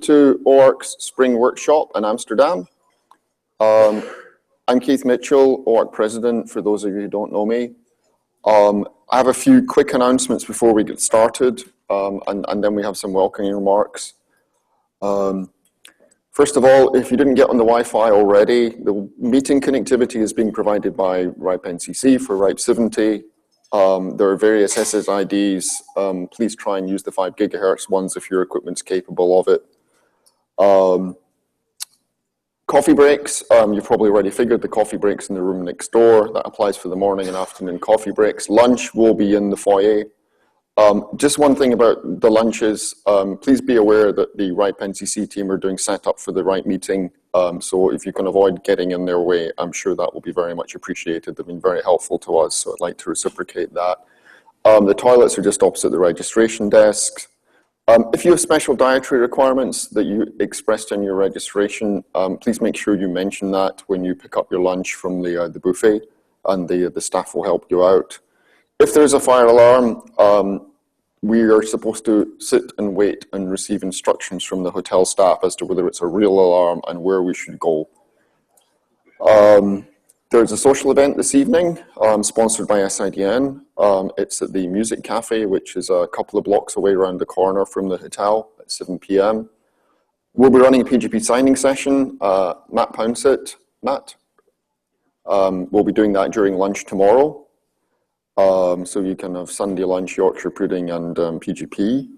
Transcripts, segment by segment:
To OARC's Spring Workshop in Amsterdam. I'm Keith Mitchell, OARC President, for those of you who don't know me. I have a few quick announcements before we get started, and then we have some welcoming remarks. First of all, if you didn't get on the Wi-Fi already, the meeting connectivity is being provided by RIPE NCC for RIPE 70. There are various SSIDs. Please try and use the 5 gigahertz ones if your equipment's capable of it. Coffee breaks, you've probably already figured the coffee breaks in the room next door. That applies for the morning and afternoon coffee breaks. Lunch will be in the foyer. Just one thing about the lunches, please be aware that the RIPE NCC team are doing setup for the RIPE meeting. So if you can avoid getting in their way, I'm sure that will be very much appreciated. They've been very helpful to us, so I'd like to reciprocate that. The toilets are just opposite the registration desks. If you have special dietary requirements that you expressed in your registration, please make sure you mention that when you pick up your lunch from the buffet, and the staff will help you out. If there's a fire alarm, we are supposed to sit and wait and receive instructions from the hotel staff as to whether it's a real alarm and where we should go. There's a social event this evening, sponsored by SIDN. It's at the Music Cafe, which is a couple of blocks away around the corner from the hotel at 7 p.m. We'll be running a PGP signing session. Matt Pouncett, will be doing that during lunch tomorrow. So you can have Sunday lunch, Yorkshire pudding, and PGP.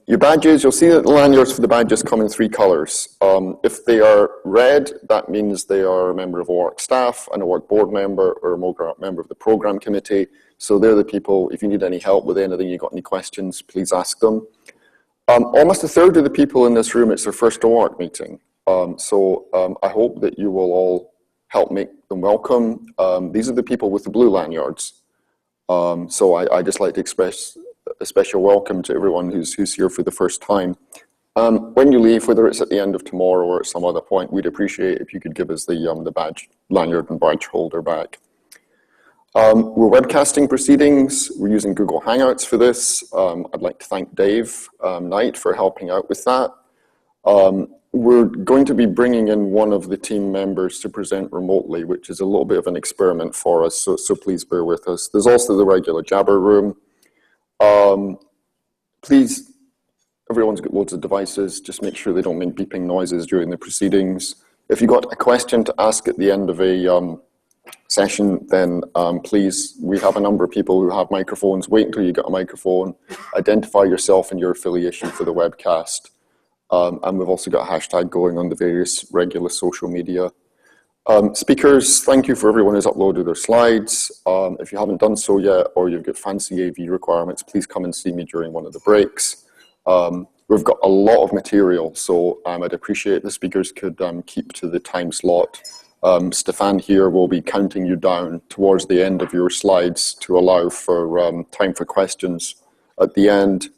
Your badges, you'll see that the lanyards for the badges come in 3 colours. If they are red, that means they are a member of OARC staff, an OARC board member, or a member of the programme committee. So they're the people, if you need any help with anything, you've got any questions, please ask them. Almost a third of the people in this room, it's their first OARC meeting. I hope that you will all help make them welcome. These are the people with the blue lanyards. So I just like to express a special welcome to everyone who's here for the first time. When you leave, whether it's at the end of tomorrow or at some other point, we'd appreciate if you could give us the badge, lanyard and badge holder back. We're webcasting proceedings. We're using Google Hangouts for this. I'd like to thank Dave Knight for helping out with that. We're going to be bringing in one of the team members to present remotely, which is a little bit of an experiment for us, so please bear with us. There's also the regular Jabber room. Please, everyone's got loads of devices, just make sure they don't make beeping noises during the proceedings. If you've got a question to ask at the end of a session, then please, we have a number of people who have microphones. Wait until you get a microphone, identify yourself and your affiliation for the webcast. And we've also got a hashtag going on the various regular social media. Speakers, thank you for everyone who's uploaded their slides. If you haven't done so yet, or you've got fancy AV requirements, please come and see me during one of the breaks. We've got a lot of material, so I'd appreciate the speakers could keep to the time slot. Stefan here will be counting you down towards the end of your slides to allow for time for questions at the end.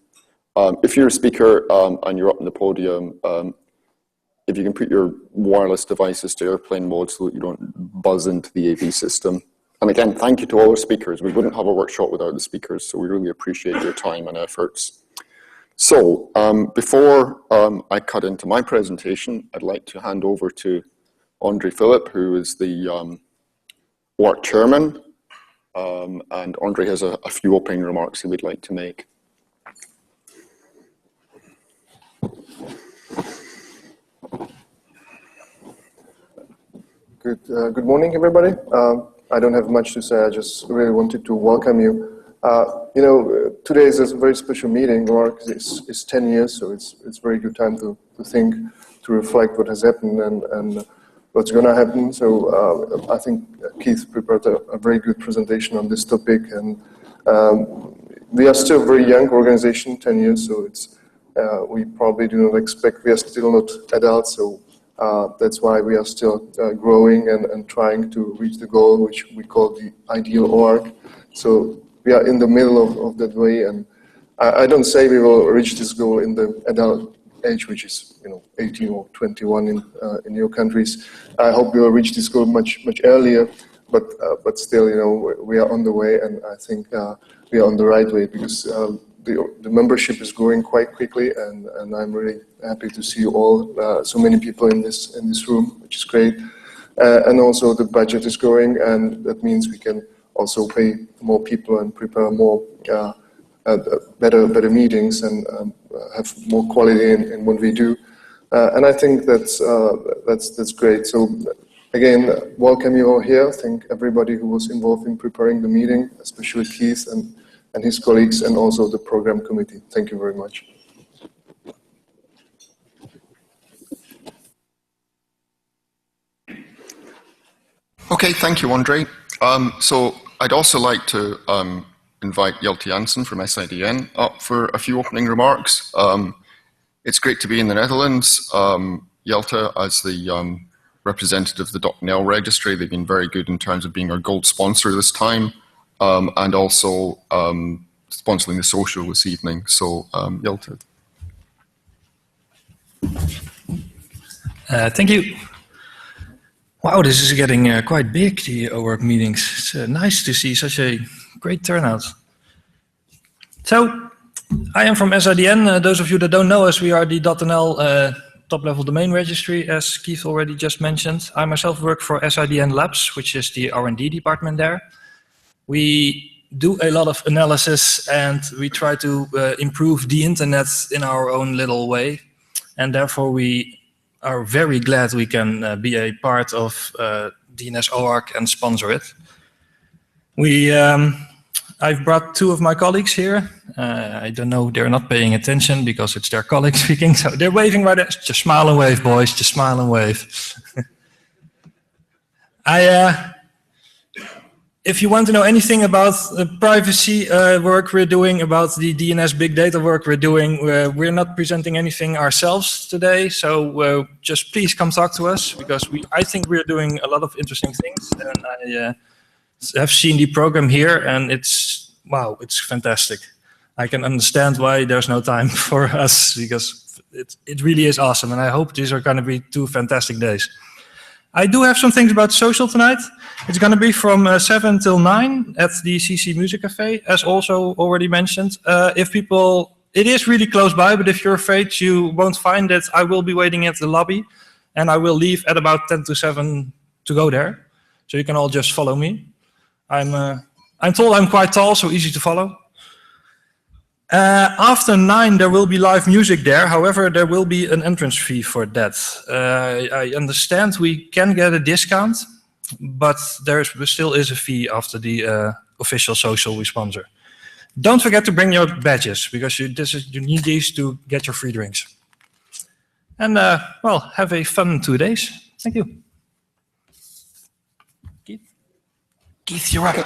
If you're a speaker and you're up on the podium, if you can put your wireless devices to airplane mode so that you don't buzz into the AV system. And again, thank you to all our speakers. We wouldn't have a workshop without the speakers, so we really appreciate your time and efforts. So before I cut into my presentation, I'd like to hand over to Andre Philip, who is the OARC chairman. And Andre has a few opening remarks he would like to make. Good morning, everybody. I don't have much to say. I just really wanted to welcome you. Today is a very special meeting. OARC is 10 years, so it's a very good time to think, to reflect what has happened and what's going to happen. So I think Keith prepared a very good presentation on this topic, and we are still a very young organization, 10 years. So we probably do not expect. We are still not adults, so. That's why we are still growing and trying to reach the goal, which we call the ideal OARC. So we are in the middle of that way, and I don't say we will reach this goal in the adult age, which is 18 or 21 in your countries. I hope we will reach this goal much earlier, but still, we are on the way, and I think we are on the right way because the membership is growing quite quickly, and I'm really happy to see you all, so many people in this room, which is great. And also the budget is growing, and that means we can also pay more people and prepare more better meetings and have more quality in what we do. And I think that's great. So again, welcome you all here. Thank everybody who was involved in preparing the meeting, especially Keith and his colleagues, and also the program committee. Thank you very much. Okay, thank you, Andre. So I'd also like to invite Jelte Jansen from SIDN up for a few opening remarks. It's great to be in the Netherlands. Jelte, as the representative of the .NL registry, they've been very good in terms of being our gold sponsor this time, and also sponsoring the social this evening. So, Jelte. Thank you. Wow, this is getting quite big, the OARC meetings. It's nice to see such a great turnout. So, I am from SIDN. Those of you that don't know us, we are the .NL top-level domain registry, as Keith already just mentioned. I myself work for SIDN Labs, which is the R&D department there. We do a lot of analysis, and we try to improve the internet in our own little way. And therefore, we are very glad we can be a part of DNS OARC and sponsor it. I've brought two of my colleagues here. I don't know, they're not paying attention because it's their colleague speaking, so they're waving right there. Just smile and wave, boys, just smile and wave. If you want to know anything about the privacy work we're doing, about the DNS big data work we're doing, we're not presenting anything ourselves today, so just please come talk to us, because I think we're doing a lot of interesting things, and I have seen the program here, and it's, wow, it's fantastic. I can understand why there's no time for us, because it really is awesome, and I hope these are going to be 2 fantastic days. I do have some things about social tonight. It's going to be from 7 till 9 at the CC Music Cafe, as also already mentioned. It is really close by, but if you're afraid you won't find it, I will be waiting at the lobby, and I will leave at about 10 to 7 to go there. So you can all just follow me. I'm told I'm quite tall, so easy to follow. After 9, there will be live music there. However, there will be an entrance fee for that. I understand we can get a discount, but there still is a fee after the official social we sponsor. Don't forget to bring your badges, because you need these to get your free drinks. And well, have a fun 2 days. Thank you. Keith, you're up.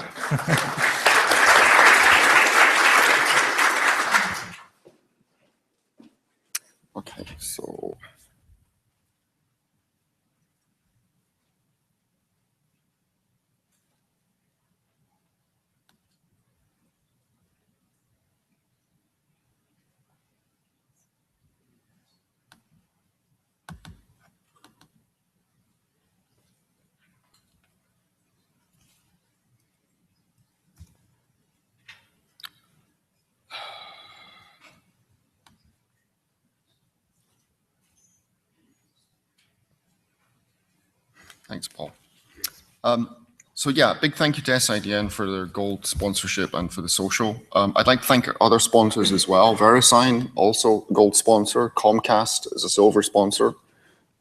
Okay, so thanks, Paul. So yeah, big thank you to SIDN for their gold sponsorship and for the social. I'd like to thank our other sponsors as well. VeriSign, also gold sponsor. Comcast is a silver sponsor.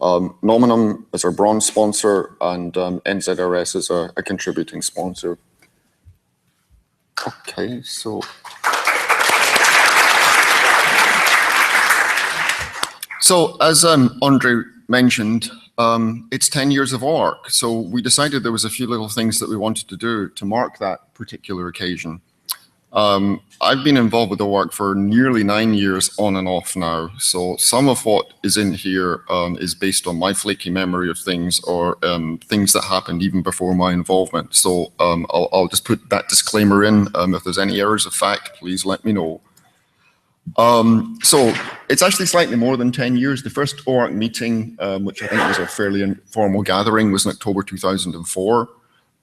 Nominum is our bronze sponsor, and NZRS is a contributing sponsor. Okay, so as Andre mentioned, it's 10 years of OARC, so we decided there was a few little things that we wanted to do to mark that particular occasion. I've been involved with OARC for nearly 9 years on and off now, so some of what is in here is based on my flaky memory of things, or things that happened even before my involvement. So I'll just put that disclaimer in. If there's any errors of fact, please let me know. So it's actually slightly more than 10 years. The first OARC meeting, which I think was a fairly informal gathering, was in October 2004.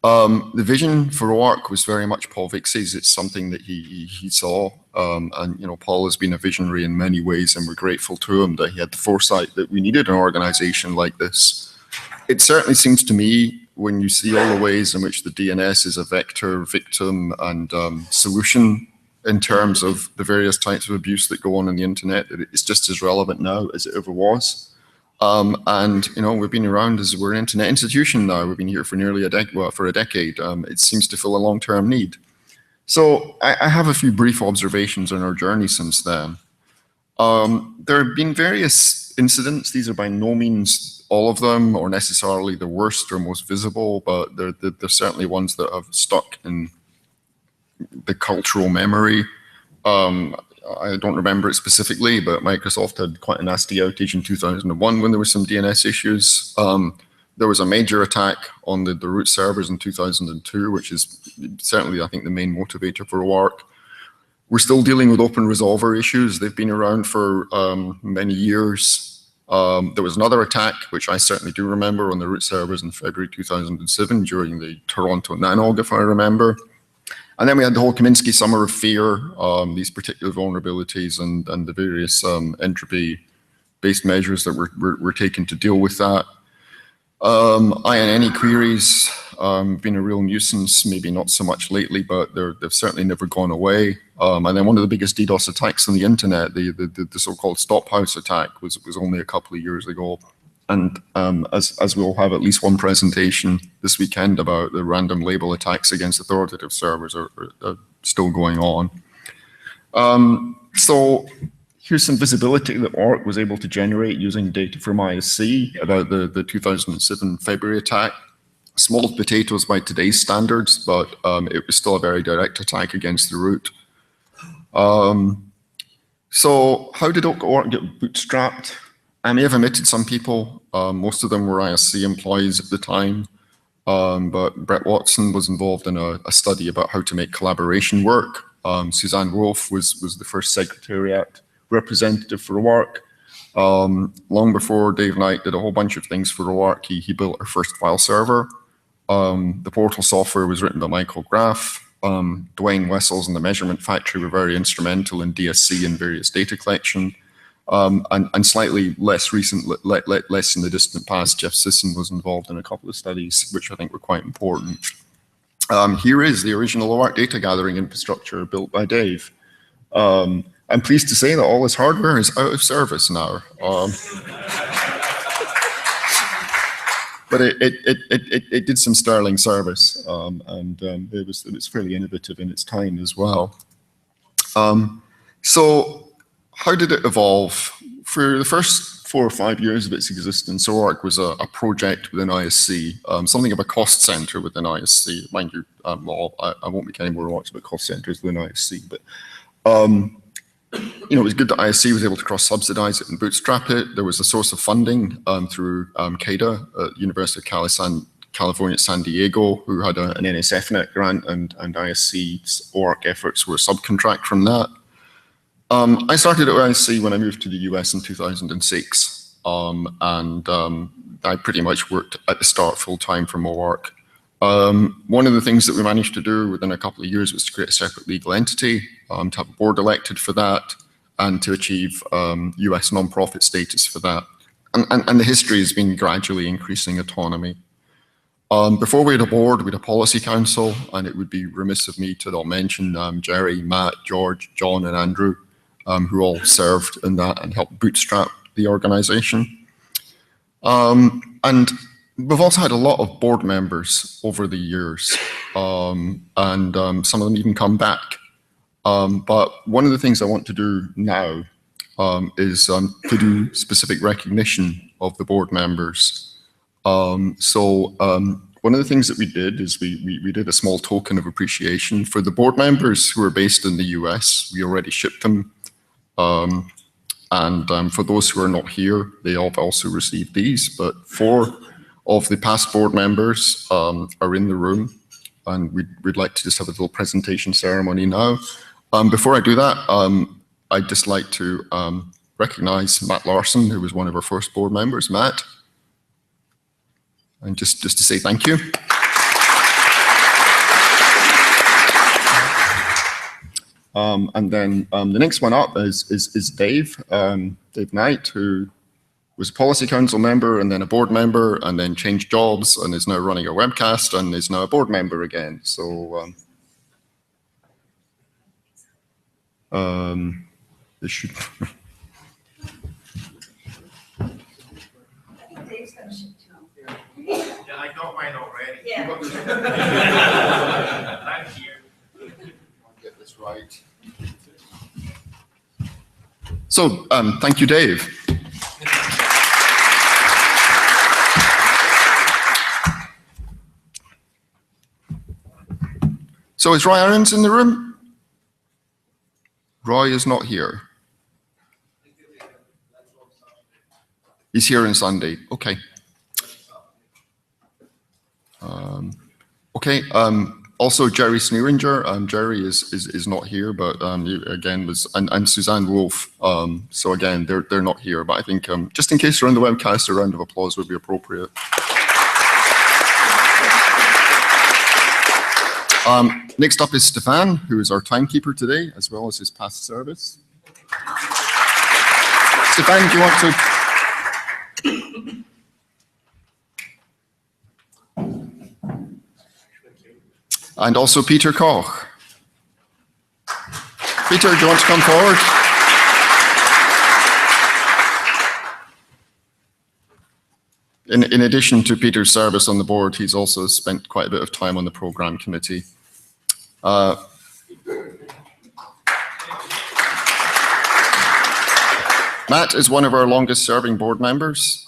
The vision for OARC was very much Paul Vixie's. It's something that he saw, and Paul has been a visionary in many ways, and we're grateful to him that he had the foresight that we needed an organization like this. It certainly seems to me, when you see all the ways in which the DNS is a vector, victim, and solution in terms of the various types of abuse that go on the internet, that it's just as relevant now as it ever was. And we've been around as we're an internet institution now. We've been here for nearly a decade. It seems to fill a long-term need. So I have a few brief observations on our journey since then. There have been various incidents. These are by no means all of them, or necessarily the worst or most visible, but they're certainly ones that have stuck in the cultural memory. I don't remember it specifically, but Microsoft had quite a nasty outage in 2001 when there were some DNS issues. There was a major attack on the root servers in 2002, which is certainly, I think, the main motivator for OARC. We're still dealing with open resolver issues. They've been around for many years. There was another attack, which I certainly do remember, on the root servers in February 2007 during the Toronto Nanog, if I remember. And then we had the whole Kaminsky Summer of Fear, these particular vulnerabilities and the various entropy-based measures that were taken to deal with that. INN queries been a real nuisance, maybe not so much lately, but they've certainly never gone away. And then one of the biggest DDoS attacks on the internet, the so-called Stop House attack, was only a couple of years ago. And as we'll have at least one presentation this weekend about the random label attacks against authoritative servers are still going on. So here's some visibility that OARC was able to generate using data from ISC about the 2007 February attack. Small potatoes by today's standards, but it was still a very direct attack against the root. So how did OARC get bootstrapped? I may have omitted some people. Most of them were ISC employees at the time, but Brett Watson was involved in a study about how to make collaboration work. Suzanne Wolf was the first Secretariat representative for OARC. Long before Dave Knight did a whole bunch of things for OARC, he built our first file server. The portal software was written by Michael Graff. Dwayne Wessels and the Measurement Factory were very instrumental in DSC and various data collection. And slightly less recent, less in the distant past, Jeff Sisson was involved in a couple of studies, which I think were quite important. Here is the original OARC data gathering infrastructure built by Dave. I'm pleased to say that all this hardware is out of service now. But it did some sterling service, and it was fairly innovative in its time as well. So how did it evolve? For the first 4 or 5 years of its existence, OARC was a project within ISC, something of a cost center within ISC. Mind you, well, I won't make any more remarks about cost centers within ISC, but it was good that ISC was able to cross-subsidize it and bootstrap it. There was a source of funding through CADA at University of California at San Diego, who had an NSFNet grant, and ISC's OARC efforts were a subcontract from that. I started at ISC when I moved to the US in 2006, and I pretty much worked at the start full-time from OARC. One of the things that we managed to do within a couple of years was to create a separate legal entity, to have a board elected for that, and to achieve US nonprofit status for that. And the history has been gradually increasing autonomy. Before we had a board, we had a policy council, and it would be remiss of me to not mention Jerry, Matt, George, John, and Andrew, who all served in that and helped bootstrap the organization. And we've also had a lot of board members over the years, and some of them even come back. But one of the things I want to do now is to do specific recognition of the board members. So one of the things that we did is we did a small token of appreciation for the board members who are based in the US. We already shipped them. And for those who are not here, they have also received these, but 4 of the past board members are in the room, and we'd like to just have a little presentation ceremony now. Before I do that, I'd just like to recognize Matt Larson, who was one of our first board members. Matt, and just to say thank you. And then the next one up is Dave, Dave Knight, who was a policy council member and then a board member and then changed jobs and is now running a webcast and is now a board member again. So this should. Yeah, I got mine already. Yeah. I'm here. I'll get this right. So thank you, Dave. So is Roy Aarons in the room? Roy is not here. He's here on Sunday. Okay. Okay. Also, Jerry Sneeringer. Jerry is not here, but again was and Suzanne Wolf. So again, they're not here. But I think just in case they're on the webcast, a round of applause would be appropriate. Next up is Stefan, who is our timekeeper today, as well as his past service. Stefan, do you want to? And also Peter Koch. Peter, do you want to come forward? In addition to Peter's service on the board, he's also spent quite a bit of time on the program committee. Matt is one of our longest serving board members.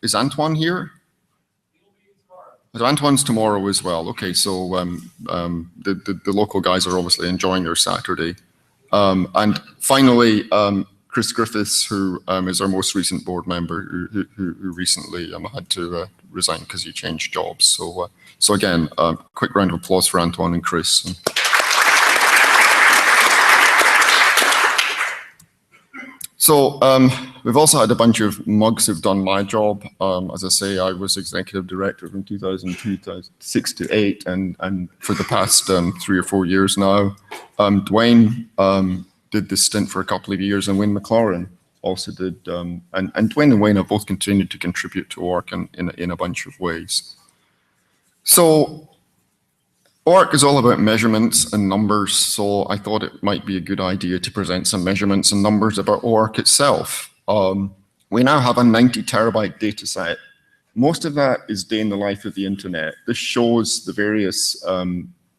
Is Antoine here? So Antoine's tomorrow as well. Okay, so the local guys are obviously enjoying their Saturday. And finally, Chris Griffiths, who is our most recent board member, who recently had to resign because he changed jobs. So again, quick round of applause for Antoine and Chris. So we've also had a bunch of mugs who've done my job. As I say, I was executive director from 2002 to 6 to 8, and for the past 3 or 4 years now. Dwayne did this stint for a couple of years, and Wayne McLaurin also did. And Dwayne and Wayne have both continued to contribute to OARC in a bunch of ways. So OARC is all about measurements and numbers, so I thought it might be a good idea to present some measurements and numbers about OARC itself. We now have a 90 terabyte data set. Most of that is day in the life of the internet. This shows the various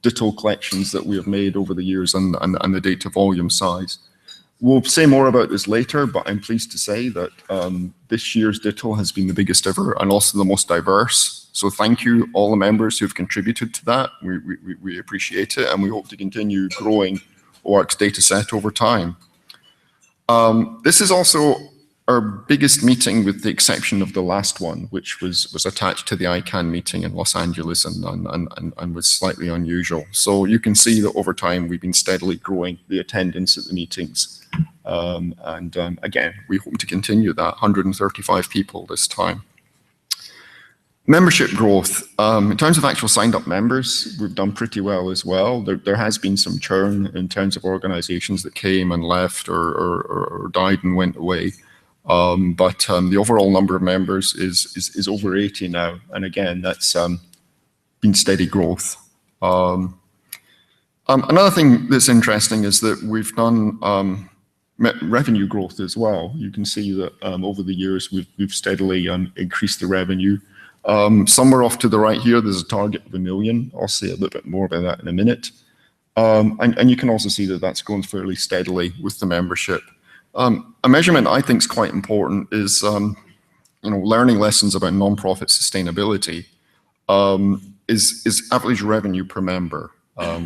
ditto collections that we have made over the years and the data volume size. We'll say more about this later, but I'm pleased to say that this year's ditto has been the biggest ever and also the most diverse. So thank you all the members who've contributed to that. We appreciate it, and we hope to continue growing OARC's data set over time. This is also our biggest meeting with the exception of the last one, which was attached to the ICANN meeting in Los Angeles and was slightly unusual. So you can see that over time we've been steadily growing the attendance at the meetings. Again, we hope to continue that, 135 people this time. Membership growth. In terms of actual signed up members, we've done pretty well as well. There has been some churn in terms of organizations that came and left or died and went away. But the overall number of members is over 80 now. And again, that's been steady growth. Another thing that's interesting is that we've done revenue growth as well. You can see that over the years, we've steadily increased the revenue. Somewhere off to the right here, there's a target of 1 million. I'll say a little bit more about that in a minute. And you can also see that that's going fairly steadily with the membership. A measurement I think is quite important is learning lessons about nonprofit sustainability is average revenue per member,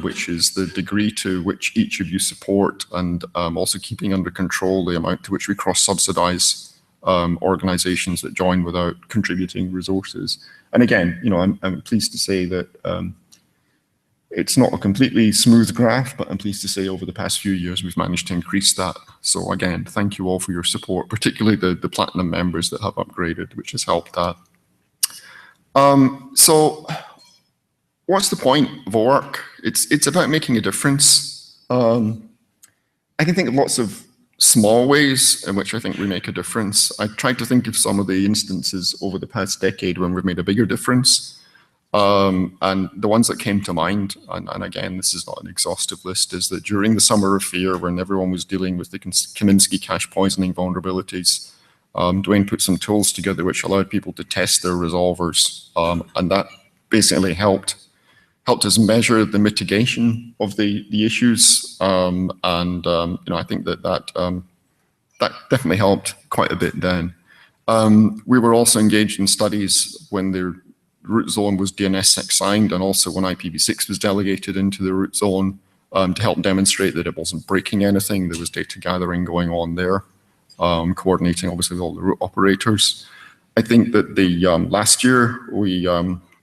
which is the degree to which each of you support and also keeping under control the amount to which we cross-subsidize organizations that join without contributing resources. And again, I'm pleased to say that It's not a completely smooth graph, but I'm pleased to say over the past few years, we've managed to increase that. So again, thank you all for your support, particularly the Platinum members that have upgraded, which has helped that. So what's the point of OARC? It's about making a difference. I can think of lots of small ways in which I think we make a difference. I tried to think of some of the instances over the past decade when we've made a bigger difference. And the ones that came to mind, and again, this is not an exhaustive list, is that during the summer of fear, when everyone was dealing with the Kaminsky cache poisoning vulnerabilities, Dwayne put some tools together which allowed people to test their resolvers, and that basically helped us measure the mitigation of the issues, and you know, I think that definitely helped quite a bit then. We were also engaged in studies when the root zone was DNSSEC signed, and also when IPv6 was delegated into the root zone, to help demonstrate that it wasn't breaking anything. There was data gathering going on there, coordinating obviously with all the root operators. I think that the last year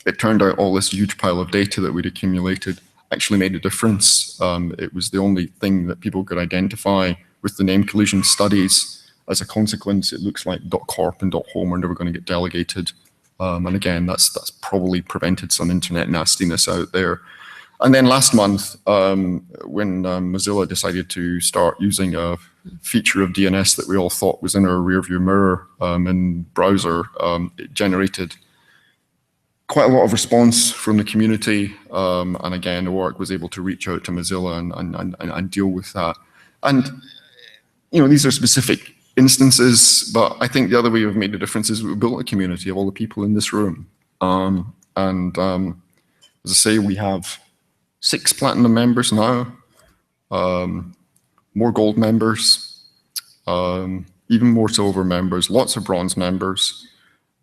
it turned out all this huge pile of data that we'd accumulated actually made a difference. It was the only thing that people could identify with the name collision studies. As a consequence, it looks like .corp and .home are never going to get delegated. And again, that's probably prevented some internet nastiness out there. And then last month, when Mozilla decided to start using a feature of DNS that we all thought was in our rearview mirror in browser, it generated quite a lot of response from the community. And again, OARC was able to reach out to Mozilla and deal with that. And you know, these are specific instances, but I think the other way we've made a difference is we built a community of all the people in this room. As I say, we have 6 Platinum members now, more Gold members, even more Silver members, lots of Bronze members,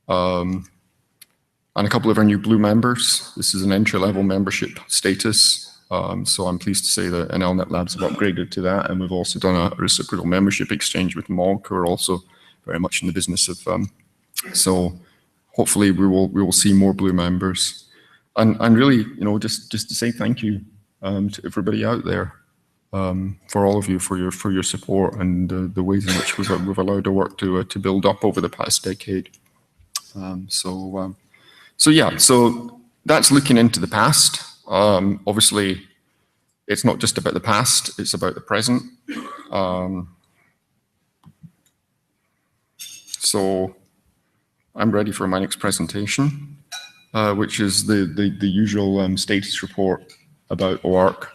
and a couple of our new Blue members. This is an entry-level membership status. So I'm pleased to say that NLNet Labs have upgraded to that, and we've also done a reciprocal membership exchange with Monk, who are also very much in the business of. So hopefully we will see more Blue members, and really, you know, just to say thank you to everybody out there, for all of you for your support and the ways in which we've allowed our work to build up over the past decade. So yeah, so that's looking into the past. Obviously, it's not just about the past, it's about the present. So I'm ready for my next presentation, which is the usual status report about OARC.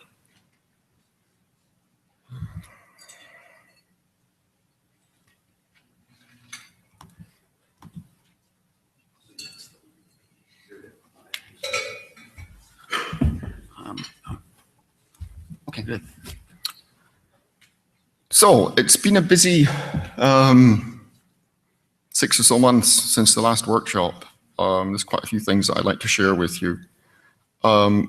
Okay, good. So it's been a busy 6 or so months since the last workshop. There's quite a few things that I'd like to share with you.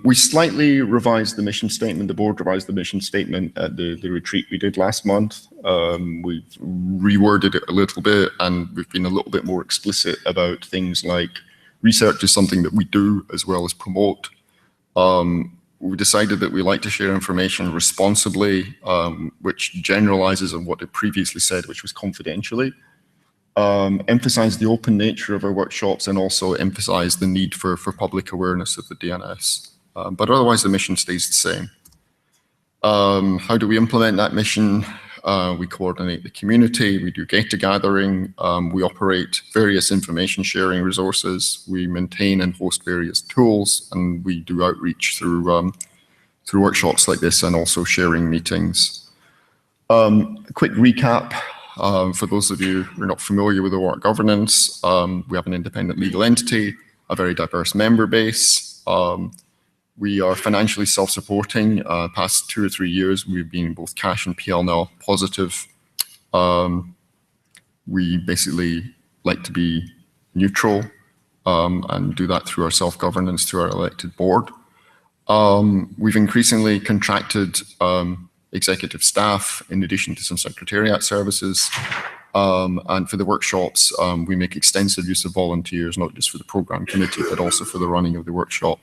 We slightly revised the mission statement. The board revised the mission statement at the retreat we did last month. We've reworded it a little bit, and we've been a little bit more explicit about things like research is something that we do as well as promote. We decided that we like to share information responsibly, which generalizes on what it previously said, which was confidentially. Emphasize the open nature of our workshops, and also emphasize the need for public awareness of the DNS. But otherwise, the mission stays the same. How do we implement that mission? We coordinate the community, we do data gathering, we operate various information sharing resources, we maintain and host various tools, and we do outreach through workshops like this and also sharing meetings. A quick recap. For those of you who are not familiar with OARC governance, we have an independent legal entity, a very diverse member base. We are financially self-supporting. Past 2 or 3 years, we've been both cash and P&L positive. We basically like to be neutral and do that through our self-governance, through our elected board. We've increasingly contracted executive staff in addition to some secretariat services. And for the workshops, we make extensive use of volunteers, not just for the program committee, but also for the running of the workshop.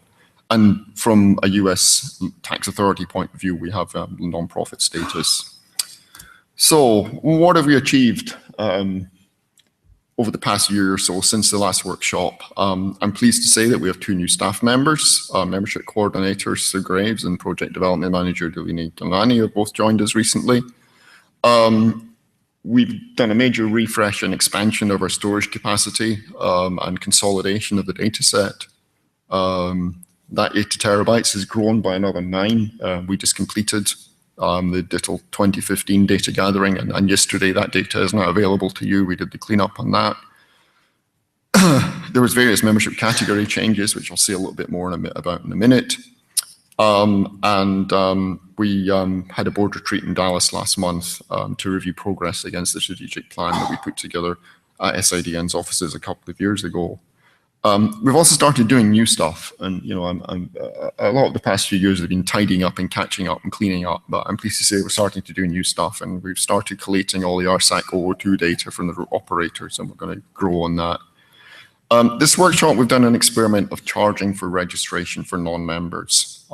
And from a US tax authority point of view, we have non-profit status. So what have we achieved over the past year or so since the last workshop? I'm pleased to say that we have 2 new staff members, membership coordinator Sue Graves and project development manager Delaney Galani have both joined us recently. We've done a major refresh and expansion of our storage capacity and consolidation of the data set. That 80 terabytes has grown by another 9. We just completed the digital 2015 data gathering, and yesterday that data is now available to you. We did the cleanup on that. There was various membership category changes, which I'll say a little bit more about in a minute. We had a board retreat in Dallas last month to review progress against the strategic plan that we put together at SIDN's offices a couple of years ago. We've also started doing new stuff, and a lot of the past few years have been tidying up and catching up and cleaning up, but I'm pleased to say we're starting to do new stuff, and we've started collating all the RSAC 002 data from the operators, and we're going to grow on that. This workshop, we've done an experiment of charging for registration for non-members,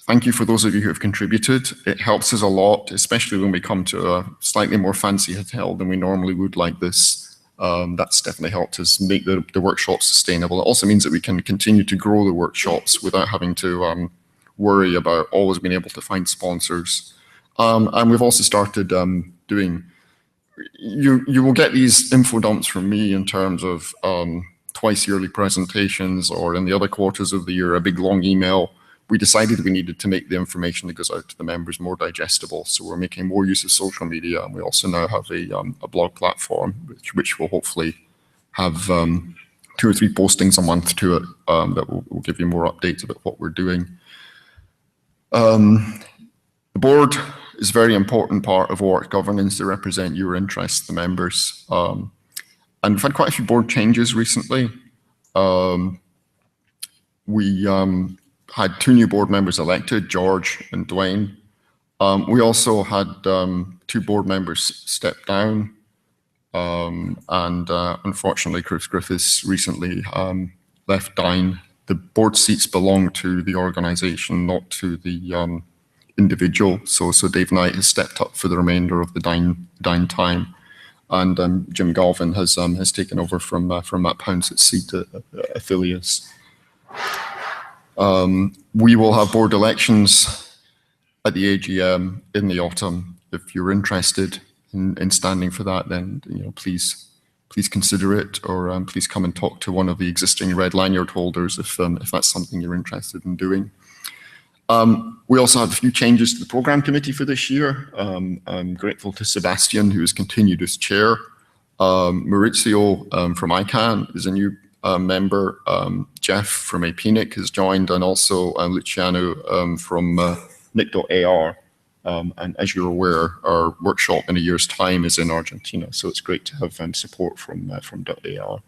thank you for those of you who have contributed. It helps us a lot, especially when we come to a slightly more fancy hotel than we normally would like this. That's definitely helped us make the workshops sustainable. It also means that we can continue to grow the workshops without having to worry about always being able to find sponsors. And we've also started doing, you will get these info dumps from me in terms of twice yearly presentations, or in the other quarters of the year, a big long email. We decided we needed to make the information that goes out to the members more digestible. So we're making more use of social media, and we also now have a blog platform, which will hopefully have 2 or 3 postings a month to it that will give you more updates about what we're doing. The board is a very important part of OARC governance to represent your interests, the members. And we've had quite a few board changes recently. We had 2 new board members elected, George and Dwayne. We also had 2 board members step down, and unfortunately Chris Griffiths recently left DINE. The board seats belong to the organisation, not to the individual. So Dave Knight has stepped up for the remainder of the DINE time, and Jim Galvin has taken over from Matt Pounce's seat at Affiliates. We will have board elections at the AGM in the autumn. If you're interested in standing for that, then please consider it, or please come and talk to one of the existing red lanyard holders if that's something you're interested in doing. We also have a few changes to the programme committee for this year. I'm grateful to Sebastian, who has continued as chair. Maurizio from ICANN is a new member. Jeff from APNIC has joined, and also Luciano from NIC.AR. And as you're aware, our workshop in a year's time is in Argentina, so it's great to have support from .AR.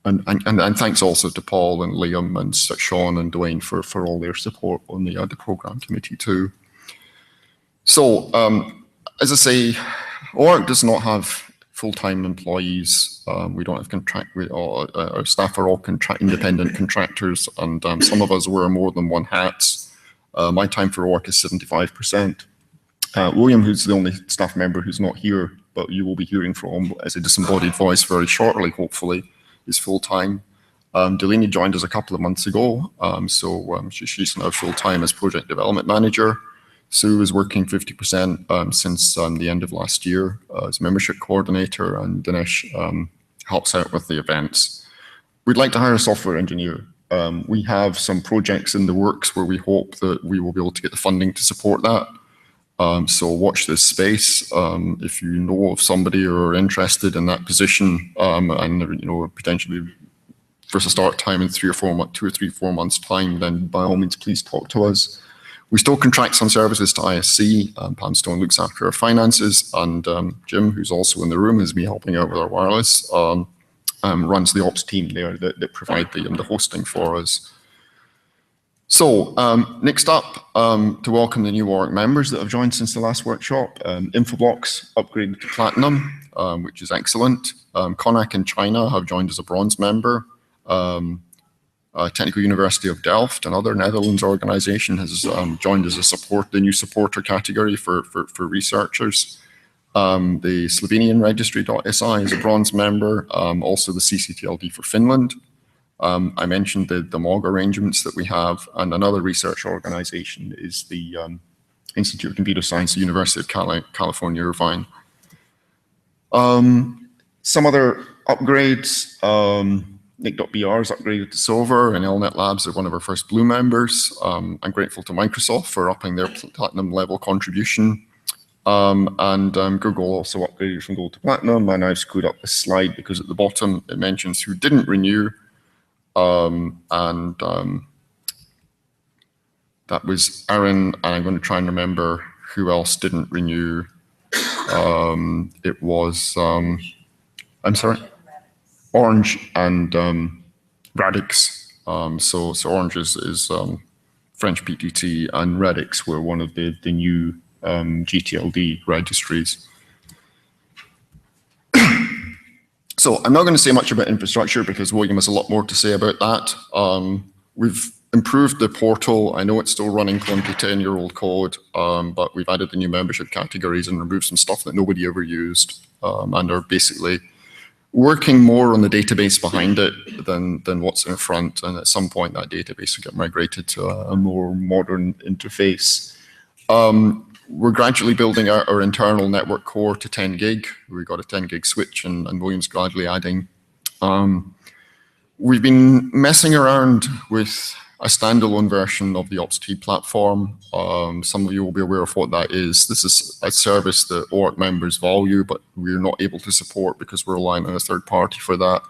And thanks also to Paul and Liam and Sean and Dwayne for all their support on the programme committee too. So as I say, OARC does not have full-time employees. We don't have our staff are all independent contractors, and some of us wear more than one hat. My time for OARC is 75%. William, who's the only staff member who's not here, but you will be hearing from as a disembodied voice very shortly, hopefully, is full-time. Delaney joined us a couple of months ago, so she's now full-time as project development manager. Sue is working 50% since the end of last year as membership coordinator, and Dinesh helps out with the events. We'd like to hire a software engineer. We have some projects in the works where we hope that we will be able to get the funding to support that. So watch this space. If you know of somebody or are interested in that position, and potentially first a start time in 2 or 3 months time, then by all means please talk to us. We still contract some services to ISC. Pam Stone looks after our finances, and Jim, who's also in the room, is me helping out with our wireless, runs the ops team there that provide the hosting for us. So next up, to welcome the new OARC members that have joined since the last workshop. Infoblox upgraded to Platinum, which is excellent. Konak in China have joined as a bronze member. Technical University of Delft, another Netherlands organization, has joined as the new supporter category for researchers. The Slovenian registry.si is a bronze member, also the CCTLD for Finland. I mentioned the MOG arrangements that we have, and another research organization is the Institute of Computer Science, University of California, Irvine. Some other upgrades, Nick.br is upgraded to Silver, and LNet Labs are one of our first Blue members. I'm grateful to Microsoft for upping their Platinum level contribution. Google also upgraded from Gold to Platinum, and I've screwed up this slide because at the bottom it mentions who didn't renew, that was Aaron, and I'm going to try and remember who else didn't renew. It was, I'm sorry, Orange and Radix. So Orange is French PTT, and Radix were one of the new GTLD registries. So I'm not going to say much about infrastructure because William has a lot more to say about that. We've improved the portal. I know it's still running clunky 10-year-old code, but we've added the new membership categories and removed some stuff that nobody ever used, and are basically working more on the database behind it than what's in front. And at some point, that database will get migrated to a more modern interface. We're gradually building out our internal network core to 10 gig. We got a 10 gig switch, and William's gradually adding. We've been messing around with a standalone version of the OPS2 platform. Some of you will be aware of what that is. This is a service that OARC members value, but we're not able to support because we're relying on a third party for that.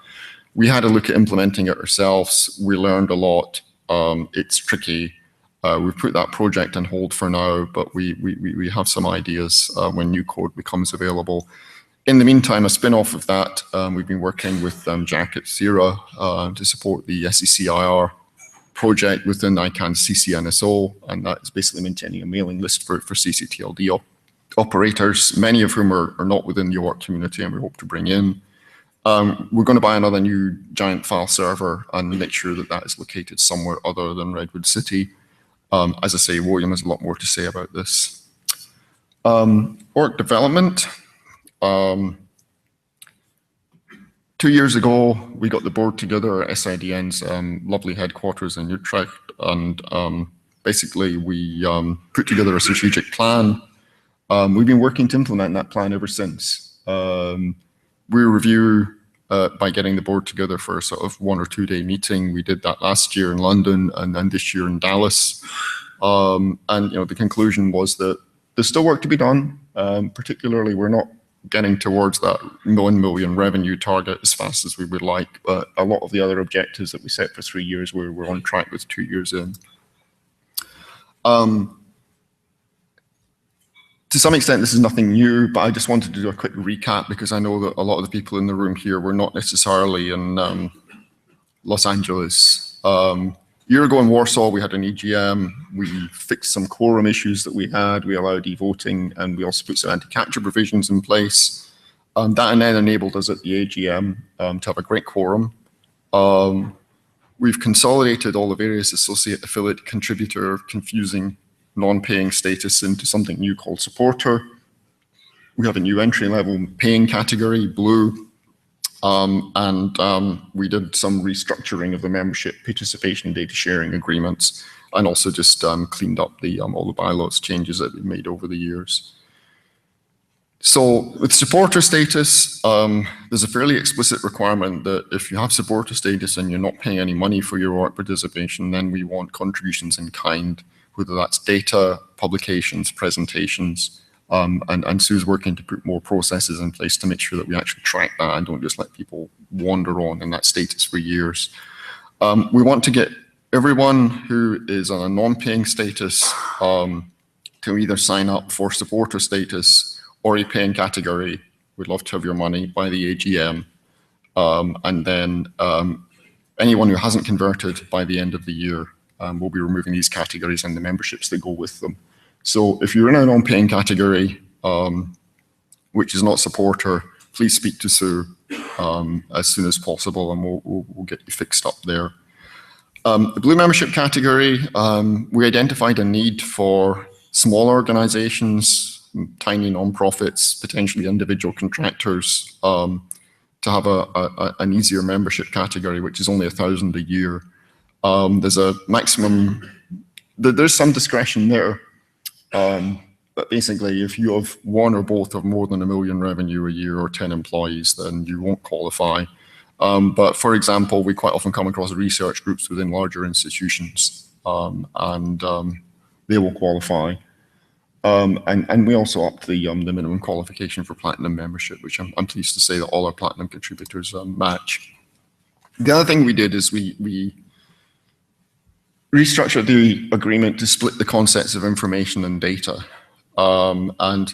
We had a look at implementing it ourselves. We learned a lot. It's tricky. We've put that project on hold for now, but we have some ideas when new code becomes available. In the meantime, a spin-off of that, we've been working with Jack at Sierra to support the SECIR project within ICANN's CCNSO, and that is basically maintaining a mailing list for CCTLD operators, many of whom are not within the OARC community and we hope to bring in. We're going to buy another new giant file server and make sure that that is located somewhere other than Redwood City. As I say, William has a lot more to say about this. OARC development. 2 years ago, we got the board together at SIDN's lovely headquarters in Utrecht, and basically we put together a strategic plan. We've been working to implement that plan ever since. We review by getting the board together for a sort of 1 or 2 day meeting. We did that last year in London and then this year in Dallas. And the conclusion was that there's still work to be done. Particularly, we're not getting towards that 1 million revenue target as fast as we would like, but a lot of the other objectives that we set for 3 years, we're on track with 2 years in. To some extent, this is nothing new, but I just wanted to do a quick recap because I know that a lot of the people in the room here were not necessarily in Los Angeles. A year ago in Warsaw, we had an EGM. We fixed some quorum issues that we had. We allowed e-voting, and we also put some anti-capture provisions in place. That then enabled us at the AGM to have a great quorum. We've consolidated all the various associate, affiliate, contributor, confusing, non-paying status into something new called supporter. We have a new entry-level paying category, blue. We did some restructuring of the membership participation and data sharing agreements, and also just cleaned up all the bylaws changes that we made over the years. So with supporter status, there's a fairly explicit requirement that if you have supporter status and you're not paying any money for your OARC participation, then we want contributions in kind, whether that's data, publications, presentations. And Sue's working to put more processes in place to make sure that we actually track that and don't just let people wander on in that status for years. We want to get everyone who is on a non-paying status to either sign up for supporter status or a paying category. We'd love to have your money by the AGM. And then anyone who hasn't converted by the end of the year, we'll be removing these categories and the memberships that go with them. So if you're in a non-paying category, which is not supporter, please speak to Sue as soon as possible, and we'll get you fixed up there. The blue membership category, we identified a need for small organizations, tiny non-profits, potentially individual contractors, to have an easier membership category, which is only 1,000 a year. There's a maximum, there's some discretion there, but basically if you have one or both of more than $1 million revenue a year or 10 employees, then you won't qualify. But for example, we quite often come across research groups within larger institutions, and they will qualify. And we also upped the minimum qualification for platinum membership, which I'm pleased to say that all our platinum contributors match. The other thing we did is we restructured the agreement to split the concepts of information and data. And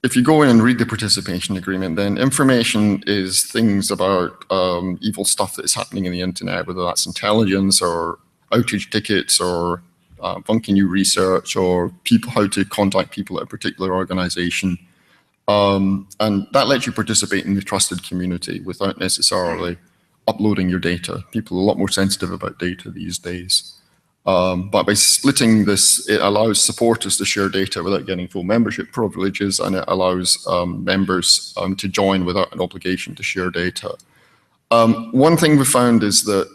if you go in and read the participation agreement, then information is things about evil stuff that is happening in the internet, whether that's intelligence or outage tickets or funky new research or people, how to contact people at a particular organization. And that lets you participate in the trusted community without necessarily uploading your data. People are a lot more sensitive about data these days. But by splitting this, it allows supporters to share data without getting full membership privileges, and it allows members to join without an obligation to share data. One thing we found is that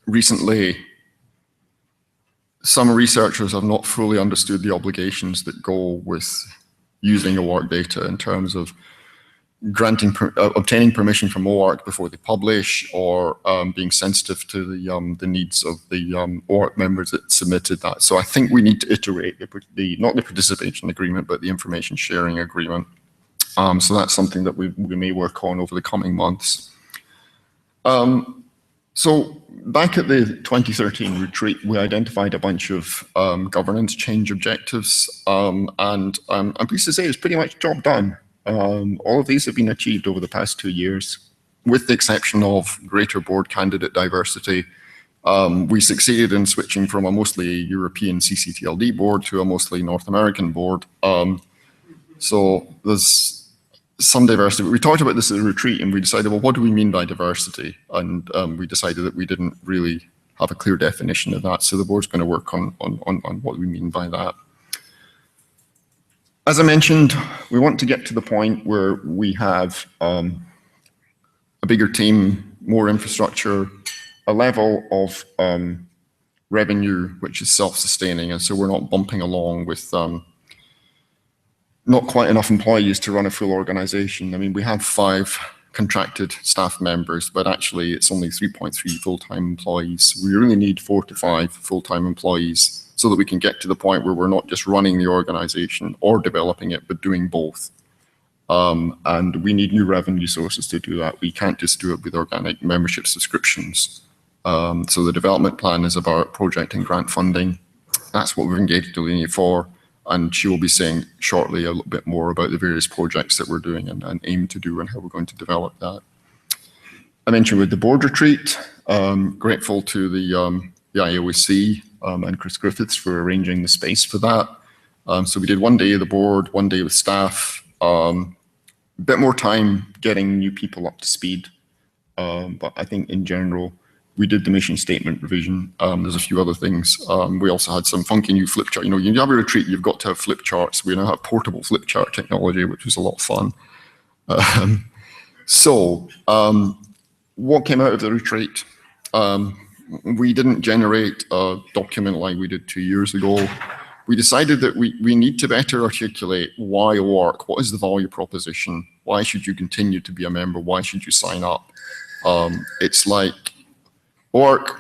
recently, some researchers have not fully understood the obligations that go with using OARC data in terms of granting, obtaining permission from OARC before they publish, or being sensitive to the needs of the OARC members that submitted that. So I think we need to iterate not the participation agreement, but the information sharing agreement. So that's something that we may work on over the coming months. So back at the 2013 retreat, we identified a bunch of governance change objectives, and I'm pleased to say it's pretty much job done. All of these have been achieved over the past 2 years, with the exception of greater board candidate diversity. We succeeded in switching from a mostly European CCTLD board to a mostly North American board. So there's some diversity. We talked about this at the retreat and we decided, well, what do we mean by diversity? And we decided that we didn't really have a clear definition of that. So the board's going to work on what we mean by that. As I mentioned, we want to get to the point where we have a bigger team, more infrastructure, a level of revenue which is self-sustaining, and so we're not bumping along with not quite enough employees to run a full organization. I mean, we have 5 contracted staff members, but actually it's only 3.3 full-time employees. We really need 4 to 5 full-time employees so that we can get to the point where we're not just running the organization or developing it, but doing both. And we need new revenue sources to do that. We can't just do it with organic membership subscriptions. So the development plan is about project and grant funding. That's what we've engaged Delaney for. And she will be saying shortly a little bit more about the various projects that we're doing and aim to do and how we're going to develop that. I mentioned with the board retreat, grateful to the IOAC and Chris Griffiths for arranging the space for that. So we did 1 day of the board, 1 day with staff, a bit more time getting new people up to speed. But I think in general, we did the mission statement revision. There's a few other things. We also had some funky new flip chart. You know, you have a retreat, you've got to have flip charts. We now have portable flip chart technology, which was a lot of fun. What came out of the retreat? We didn't generate a document like we did 2 years ago. We decided that we need to better articulate why OARC, what is the value proposition? Why should you continue to be a member? Why should you sign up? It's like, OARC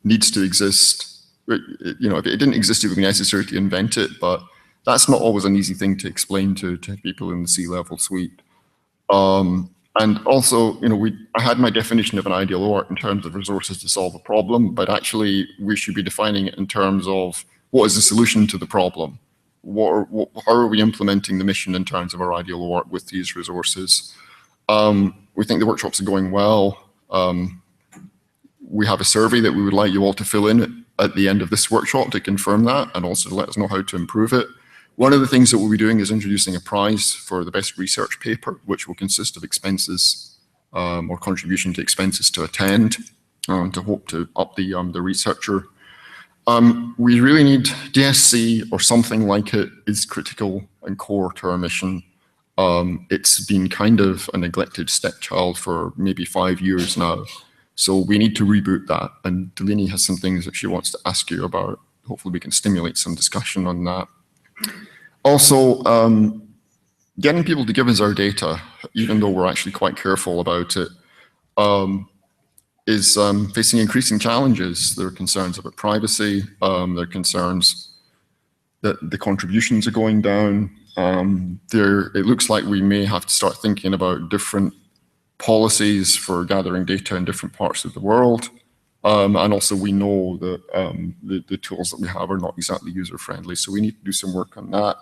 needs to exist. You know, if it didn't exist, it would be necessary to invent it, but that's not always an easy thing to explain to people in the C-level suite. And also, you know, I had my definition of an ideal OARC in terms of resources to solve a problem, but actually we should be defining it in terms of what is the solution to the problem? How are we implementing the mission in terms of our ideal OARC with these resources? We think the workshops are going well. We have a survey that we would like you all to fill in at the end of this workshop to confirm that and also to let us know how to improve it. One of the things that we'll be doing is introducing a prize for the best research paper, which will consist of expenses or contribution to expenses to attend. to hope to up the researcher. We really need DSC or something like it is critical and core to our mission. It's been kind of a neglected stepchild for maybe 5 years now. So we need to reboot that. And Delaney has some things that she wants to ask you about. Hopefully we can stimulate some discussion on that. Also, getting people to give us our data, even though we're actually quite careful about it, is facing increasing challenges. There are concerns about privacy. There are concerns that the contributions are going down. It looks like we may have to start thinking about different policies for gathering data in different parts of the world. And also we know that the tools that we have are not exactly user-friendly, so we need to do some work on that.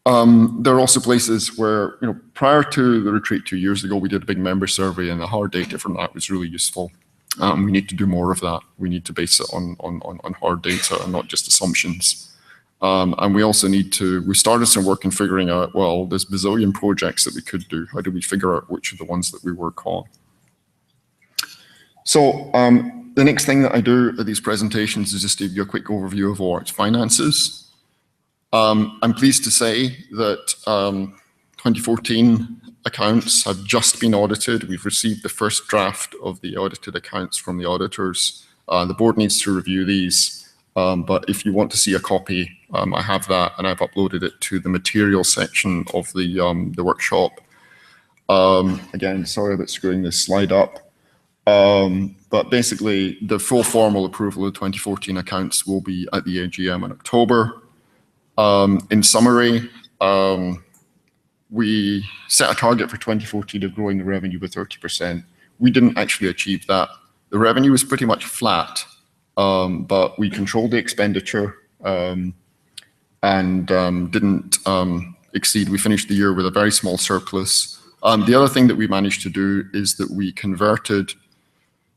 There are also places where, prior to the retreat 2 years ago, we did a big member survey, and the hard data from that was really useful. We need to do more of that. We need to base it on hard data and not just assumptions. And we also need to, we started some work in figuring out, well, there's bazillion projects that we could do. How do we figure out which are the ones that we work on? So the next thing that I do at these presentations is just to give you a quick overview of OARC's finances. I'm pleased to say that 2014 accounts have just been audited. We've received the first draft of the audited accounts from the auditors. The board needs to review these, but if you want to see a copy, I have that, and I've uploaded it to the material section of the workshop. Again, sorry about screwing this slide up. But basically, the full formal approval of the 2014 accounts will be at the AGM in October. In summary, we set a target for 2014 of growing the revenue by 30%. We didn't actually achieve that. The revenue was pretty much flat, but we controlled the expenditure and didn't exceed. We finished the year with a very small surplus. The other thing that we managed to do is that we converted,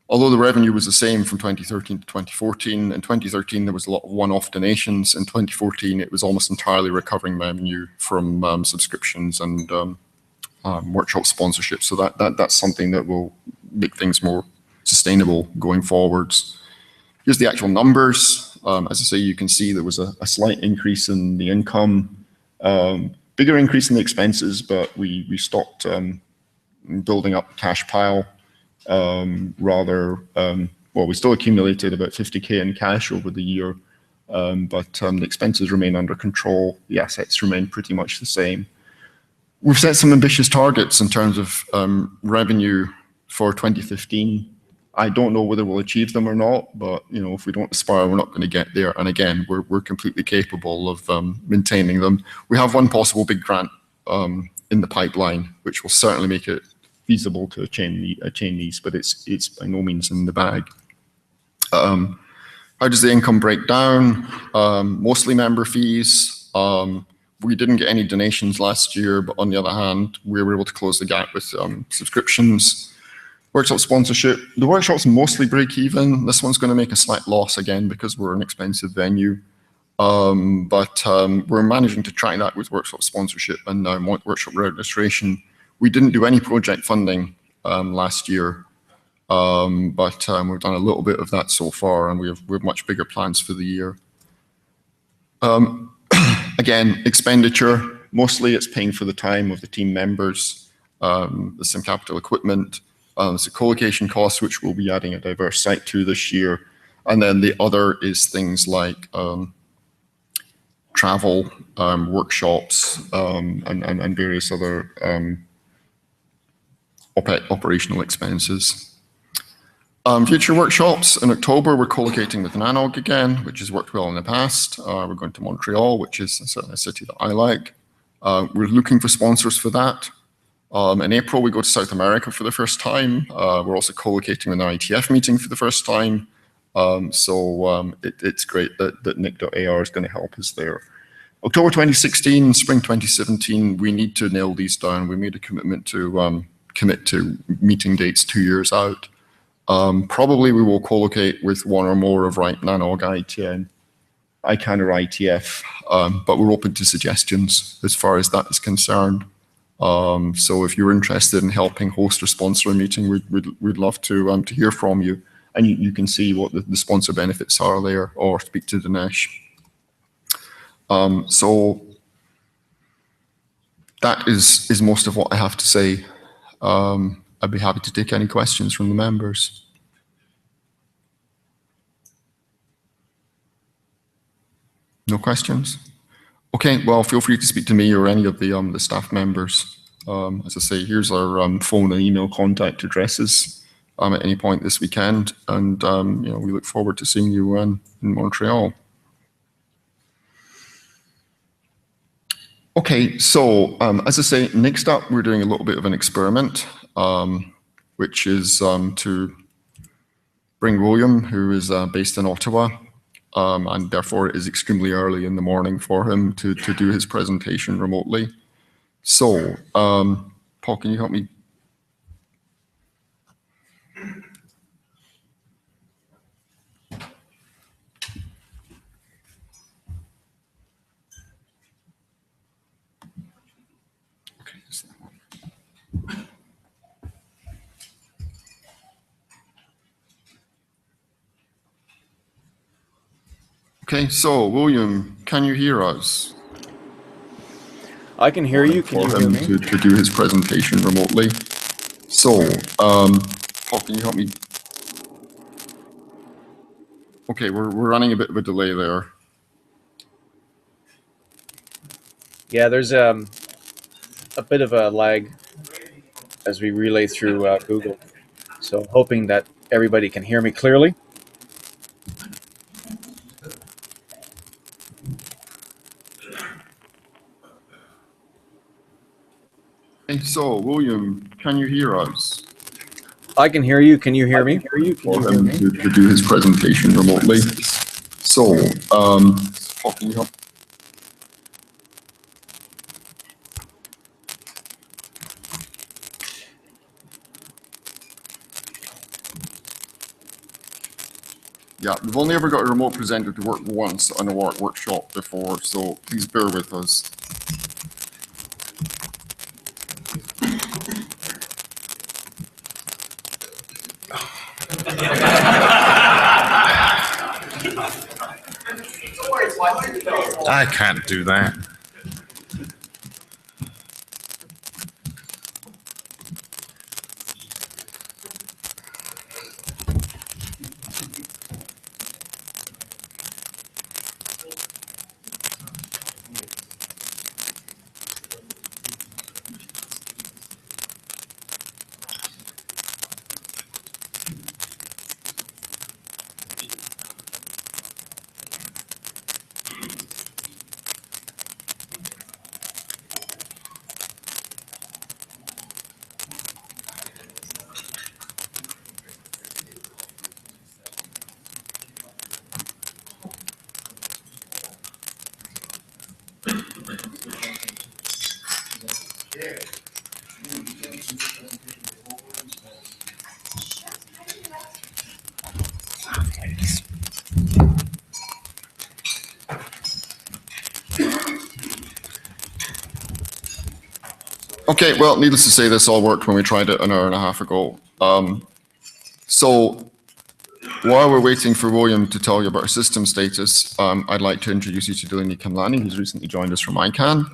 although the revenue was the same from 2013 to 2014, in 2013 there was a lot of one-off donations. In 2014 it was almost entirely recovering revenue from subscriptions and workshop sponsorship. So that's something that will make things more sustainable going forwards. Here's the actual numbers. As I say, you can see there was a slight increase in the income, bigger increase in the expenses, but we stopped building up the cash pile. Well, we still accumulated about 50K in cash over the year, but the expenses remain under control. The assets remain pretty much the same. We've set some ambitious targets in terms of revenue for 2015. I don't know whether we'll achieve them or not, but if we don't aspire, we're not going to get there. And again, we're completely capable of maintaining them. We have one possible big grant in the pipeline, which will certainly make it feasible to attain these, but it's by no means in the bag. How does the income break down? Mostly member fees. We didn't get any donations last year, but on the other hand, we were able to close the gap with subscriptions. Workshop sponsorship. The workshops mostly break even. This one's going to make a slight loss again because we're an expensive venue. But we're managing to track that with workshop sponsorship and workshop registration. We didn't do any project funding last year, but we've done a little bit of that so far, and we have much bigger plans for the year. Again, expenditure, mostly it's paying for the time of the team members. There's some capital equipment. There's a co-location cost, which we'll be adding a diverse site to this year. And then the other is things like travel, workshops, and various other operational expenses. Future workshops. In October, we're co-locating with NANOG again, which has worked well in the past. We're going to Montreal, which is a city that I like. We're looking for sponsors for that. In April, we go to South America for the first time. We're also co-locating with an IETF meeting for the first time. It's great that Nick.AR is going to help us there. October 2016, spring 2017, we need to nail these down. We made a commitment to commit to meeting dates 2 years out. Probably we will co-locate with one or more of NANOG, ITN, ICANN or IETF, but we're open to suggestions as far as that is concerned. So if you're interested in helping host or sponsor a meeting, we'd love to hear from you. and you can see what the sponsor benefits are there, or speak to Dinesh. So that is most of what I have to say. I'd be happy to take any questions from the members. No questions? Okay, well, feel free to speak to me or any of the staff members. As I say, here's our phone and email contact addresses at any point this weekend, and you know, we look forward to seeing you in Montreal. Okay, so as I say, next up we're doing a little bit of an experiment, which is to bring William, who is based in Ottawa, and therefore it is extremely early in the morning for him to do his presentation remotely. So, Paul, can you help me? Okay, is that one? Okay, so William, can you hear us? I can hear you. Can you hear me? To do his presentation remotely. So, Paul, can you help me? Okay, we're running a bit of a delay there. Yeah, there's a bit of a lag as we relay through Google. So hoping that everybody can hear me clearly. Okay, so William, can you hear us? I can hear you. Can you hear me? For him to do his presentation remotely. So, Paul, can you help? Yeah, we've only ever got a remote presenter to work once on a workshop before, so please bear with us. I can't do that. Okay, well, needless to say, this all worked when we tried it an hour and a half ago. So while we're waiting for William to tell you about our system status, I'd like to introduce you to Delaney Kamlani, who's recently joined us from ICANN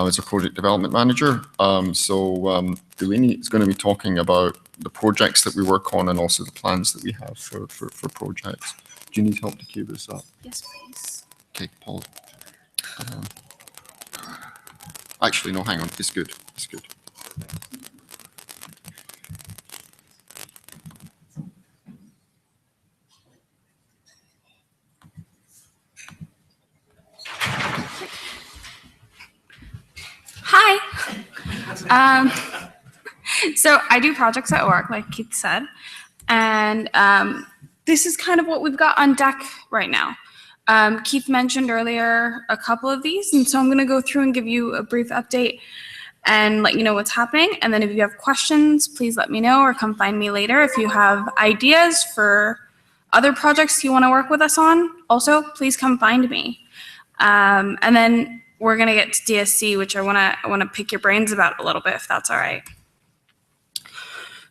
as a project development manager. Delaney is going to be talking about the projects that we work on and also the plans that we have for projects. Do you need help to queue this up? Yes, please. Okay, Paul. Actually, no, hang on. It's good. It's good. Hi. So I do projects at OARC, like Keith said, and this is kind of what we've got on deck right now. Keith mentioned earlier a couple of these, and so I'm going to go through and give you a brief update and let you know what's happening. And then if you have questions, please let me know or come find me later. If you have ideas for other projects you want to work with us on, also please come find me. And then we're going to get to DSC, which I want to pick your brains about a little bit, if that's all right.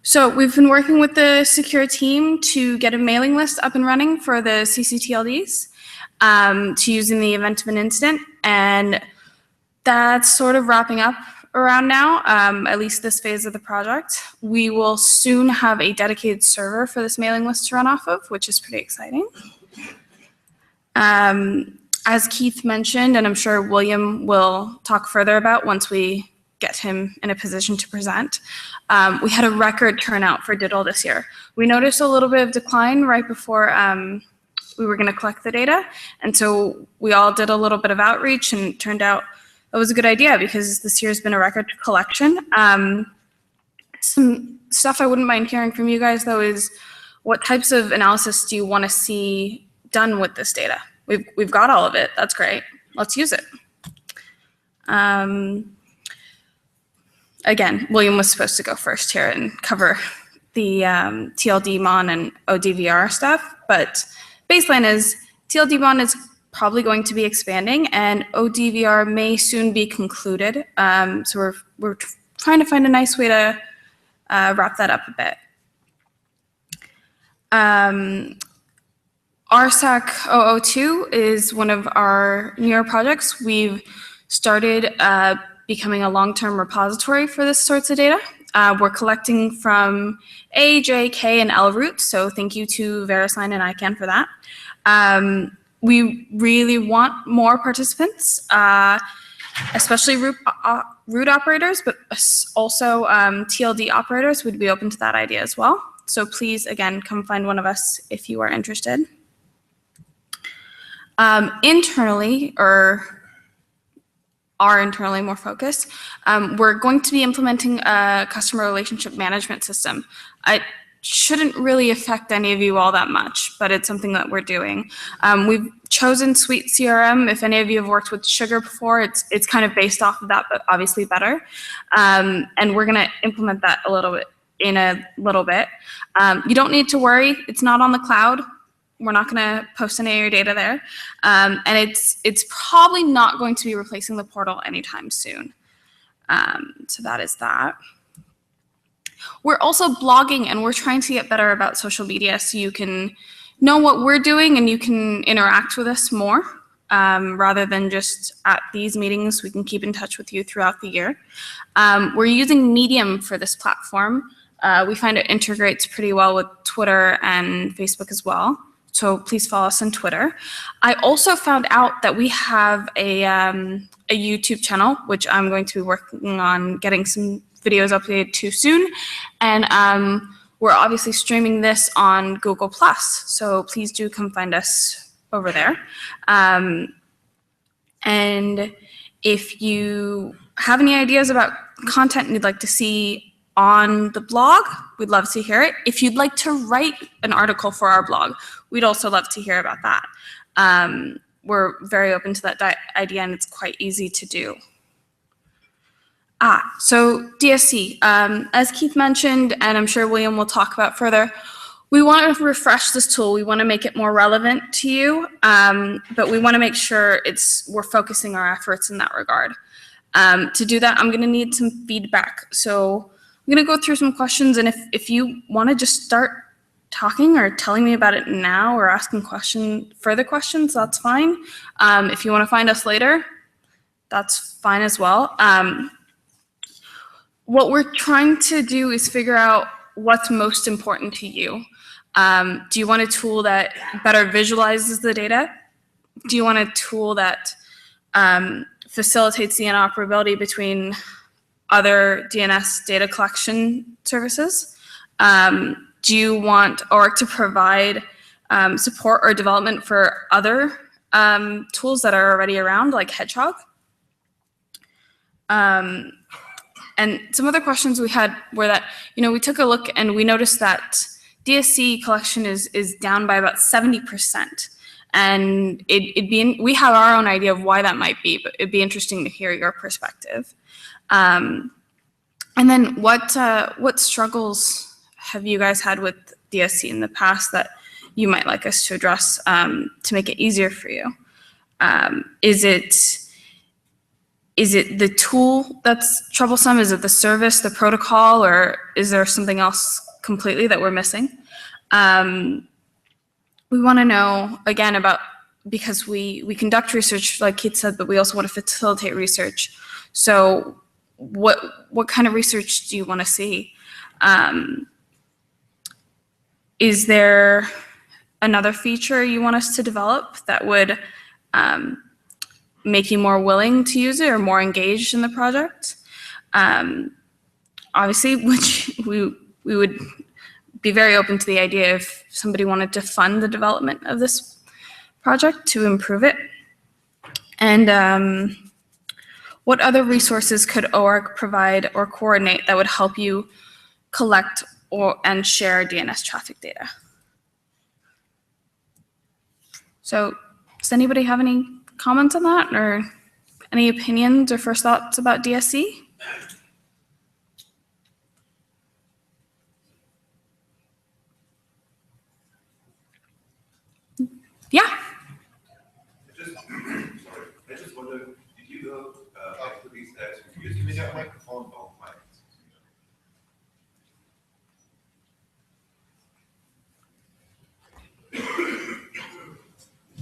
So we've been working with the secure team to get a mailing list up and running for the CCTLDs to use in the event of an incident. And that's sort of wrapping up around now, at least this phase of the project. We will soon have a dedicated server for this mailing list to run off of, which is pretty exciting. As Keith mentioned, and I'm sure William will talk further about once we get him in a position to present, we had a record turnout for Diddle this year. We noticed a little bit of decline right before we were going to collect the data, and so we all did a little bit of outreach, and it turned out it was a good idea because this year's been a record collection. Some stuff I wouldn't mind hearing from you guys, though, is what types of analysis do you want to see done with this data? We've got all of it. That's great. Let's use it. Again, William was supposed to go first here and cover the TLD-MON and ODVR stuff, but baseline is TLD-MON is probably going to be expanding, and ODVR may soon be concluded. So we're trying to find a nice way to wrap that up a bit. RSAC 002 is one of our newer projects. We've started becoming a long-term repository for this sorts of data. We're collecting from A, J, K, and L routes, so thank you to VeriSign and ICANN for that. We really want more participants, especially root operators, but also TLD operators would be open to that idea as well. So please, again, come find one of us if you are interested. Internally, or are internally more focused, we're going to be implementing a customer relationship management system. It shouldn't really affect any of you all that much, but it's something that we're doing. We've chosen Suite CRM. If any of you have worked with Sugar before, it's kind of based off of that, but obviously better. And we're going to implement that in a little bit. You don't need to worry. It's not on the cloud. We're not going to post any of your data there. And it's probably not going to be replacing the portal anytime soon. So that is that. We're also blogging, and we're trying to get better about social media so you can know what we're doing and you can interact with us more rather than just at these meetings. We can keep in touch with you throughout the year. We're using Medium for this platform. We find it integrates pretty well with Twitter and Facebook as well. So please follow us on Twitter. I also found out that we have a YouTube channel, which I'm going to be working on getting some videos uploaded to soon. And we're obviously streaming this on Google+. So please do come find us over there. And if you have any ideas about content you'd like to see on the blog, we'd love to hear it. If you'd like to write an article for our blog, we'd also love to hear about that. We're very open to that idea, and it's quite easy to do. So DSC, as Keith mentioned, and I'm sure William will talk about further, we want to refresh this tool. We want to make it more relevant to you, but we want to make sure we're focusing our efforts in that regard. To do that, I'm going to need some feedback. So I'm going to go through some questions, and if you want to just start talking or telling me about it now or asking further questions, that's fine. If you want to find us later, that's fine as well. What we're trying to do is figure out what's most important to you. Do you want a tool that better visualizes the data? Do you want a tool that facilitates the interoperability between other DNS data collection services? Do you want OARC to provide support or development for other tools that are already around, like Hedgehog? And some other questions we had were that, we took a look and we noticed that DSC collection is down by about 70%. And we have our own idea of why that might be, but it'd be interesting to hear your perspective. And then what struggles have you guys had with DSC in the past that you might like us to address to make it easier for you? Is it is it the tool that's troublesome? Is it the service, the protocol, or is there something else completely that we're missing? We want to know, again, about, because we conduct research, like Keith said, but we also want to facilitate research. So what kind of research do you want to see? Is there another feature you want us to develop that would make you more willing to use it or more engaged in the project? Obviously, which we would be very open to the idea if somebody wanted to fund the development of this project to improve it. And what other resources could OARC provide or coordinate that would help you collect and share DNS traffic data? So does anybody have any comments on that, or any opinions or first thoughts about DSC? Yeah. I just wonder, did you go to these steps? Give me that microphone. Oh, my.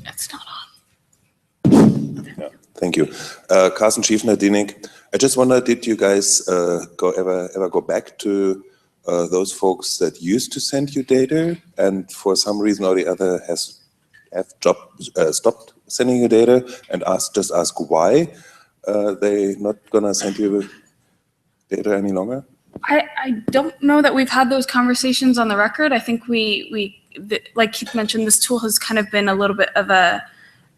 It's not on. Yeah, thank you. Carsten Schiefner, DNIC. I just wonder, did you guys ever go back to those folks that used to send you data and for some reason or the other have stopped sending you data, and just ask why they not gonna send you data any longer? I don't know that we've had those conversations on the record. I think like Keith mentioned, this tool has kind of been a little bit of a,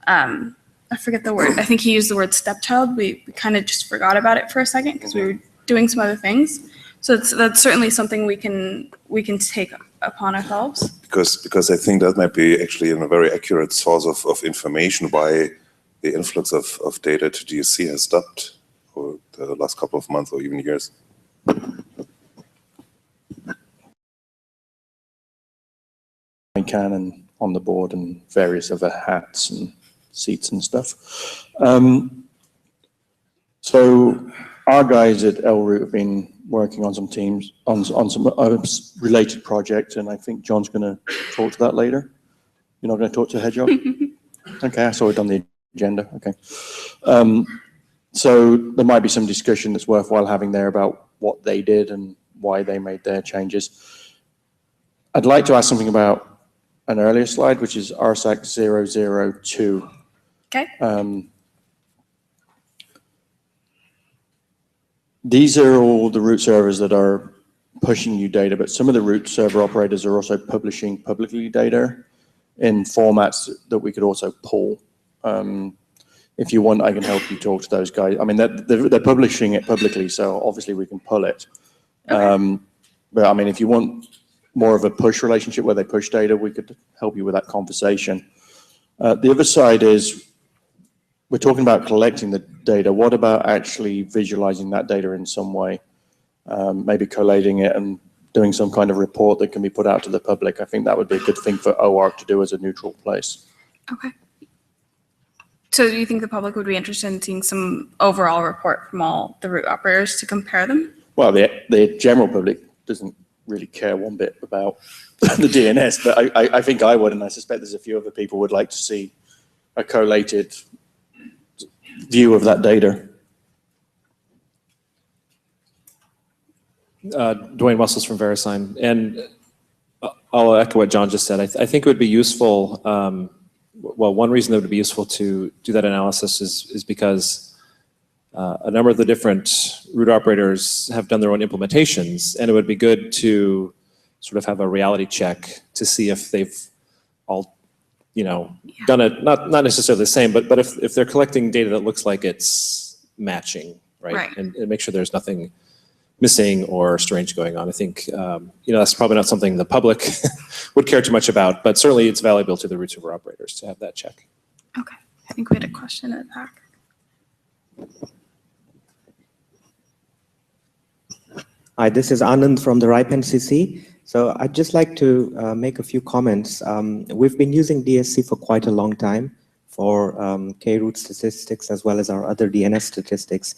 I forget the word. I think he used the word stepchild. We kind of just forgot about it for a second because we were doing some other things. So that's certainly something we can take upon ourselves. Because I think that might be actually a very accurate source of information why the influx of data to DSC has stopped for the last couple of months or even years. I can, and on the board and various other hats and seats and stuff. So our guys at LRoot have been working on some teams, on some related projects, and I think John's going to talk to that later. You're not going to talk to Hedgehog? Okay, I saw it on the agenda. Okay. So there might be some discussion that's worthwhile having there about what they did and why they made their changes. I'd like to ask something about an earlier slide, which is RSAC 002. Okay. These are all the root servers that are pushing you data, but some of the root server operators are also publishing publicly data in formats that we could also pull. If you want, I can help you talk to those guys. I mean, they're publishing it publicly, so obviously we can pull it. Okay. But I mean, if you want more of a push relationship where they push data, we could help you with that conversation. The other side is, we're talking about collecting the data. What about actually visualizing that data in some way? Maybe collating it and doing some kind of report that can be put out to the public. I think that would be a good thing for OARC to do as a neutral place. Okay. So do you think the public would be interested in seeing some overall report from all the root operators to compare them? Well, the general public doesn't really care one bit about the DNS, but I think I would, and I suspect there's a few other people would like to see a collated view of that data. Dwayne Wessels from VeriSign, and I'll echo what John just said. I think it would be useful. Well, one reason that would be useful to do that analysis is because a number of the different root operators have done their own implementations, and it would be good to sort of have a reality check to see if they've all, done it, not necessarily the same, but if they're collecting data that looks like it's matching, right? And make sure there's nothing missing or strange going on. I think, that's probably not something the public would care too much about, but certainly it's valuable to the root server operators to have that check. Okay, I think we had a question in the back. Hi, this is Anand from the RIPE NCC. So I'd just like to make a few comments. We've been using DSC for quite a long time, for K-root statistics as well as our other DNS statistics.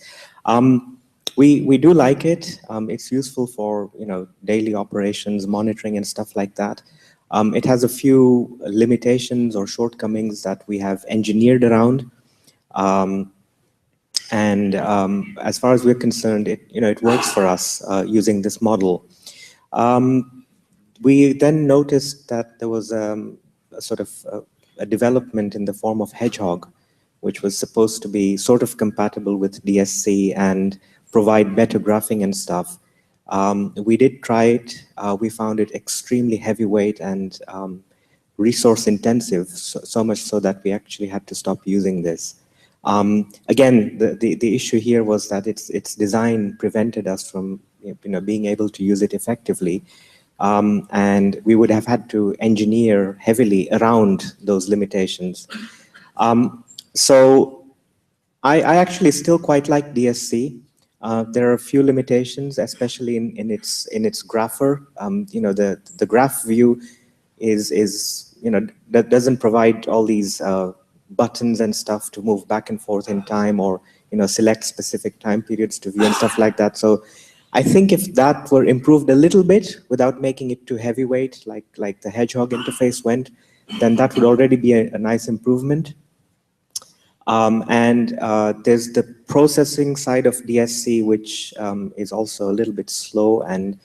We do like it. It's useful for daily operations, monitoring and stuff like that. It has a few limitations or shortcomings that we have engineered around. As far as we're concerned, it works for us using this model. We then noticed that there was a sort of a development in the form of Hedgehog, which was supposed to be sort of compatible with DSC and provide better graphing and stuff. We did try it. We found it extremely heavyweight and resource intensive, so much so that we actually had to stop using this. Again, the issue here was that its design prevented us from being able to use it effectively. And we would have had to engineer heavily around those limitations. So I actually still quite like DSC. There are a few limitations, especially in its grapher. The graph view that doesn't provide all these buttons and stuff to move back and forth in time, or select specific time periods to view and stuff like that. So I think if that were improved a little bit without making it too heavyweight, like the Hedgehog interface went, then that would already be a nice improvement. There's the processing side of DSC, which is also a little bit slow. And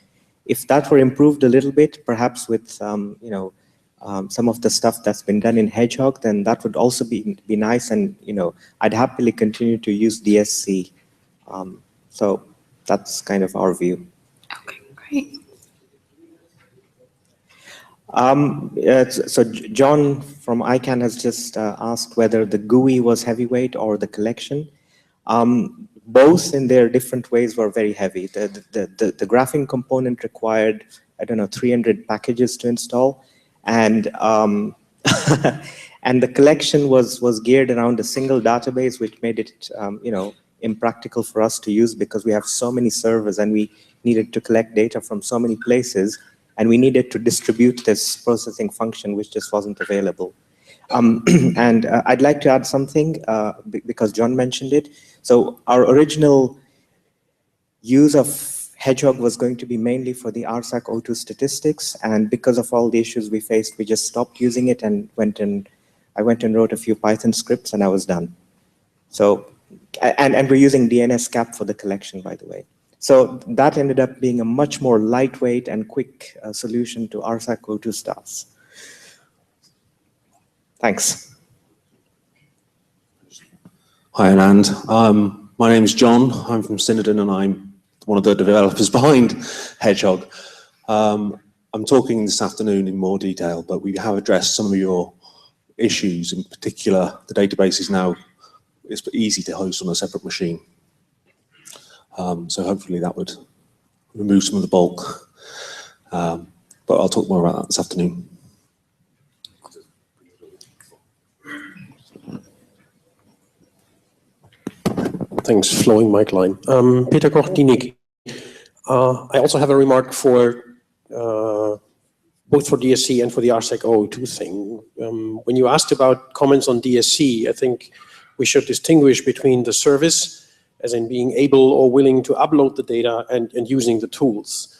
if that were improved a little bit, perhaps with some of the stuff that's been done in Hedgehog, then that would also be nice. And I'd happily continue to use DSC. So that's kind of our view. Okay, great. So John from ICANN has just asked whether the GUI was heavyweight or the collection. Both in their different ways were very heavy. The graphing component required, 300 packages to install. And and the collection was geared around a single database, which made it impractical for us to use because we have so many servers and we needed to collect data from so many places, and we needed to distribute this processing function, which just wasn't available. And I'd like to add something because John mentioned it. So our original use of Hedgehog was going to be mainly for the RSAC O2 statistics, and because of all the issues we faced, we just stopped using it and I went and wrote a few Python scripts and I was done. So, and we're using DNS cap for the collection, by the way. So that ended up being a much more lightweight and quick solution to RSAC O2 stars. Thanks. Hi, Anand. My name is John. I'm from Synodon and I'm one of the developers behind Hedgehog. I'm talking this afternoon in more detail, but we have addressed some of your issues. In particular, the database is now it's easy to host on a separate machine. So hopefully that would remove some of the bulk. But I'll talk more about that this afternoon. Thanks, flowing mic line. Peter Koch-Dienig. I also have a remark for both for DSC and for the RSAC O2 thing. When you asked about comments on DSC, I think we should distinguish between the service, as in being able or willing to upload the data, and using the tools.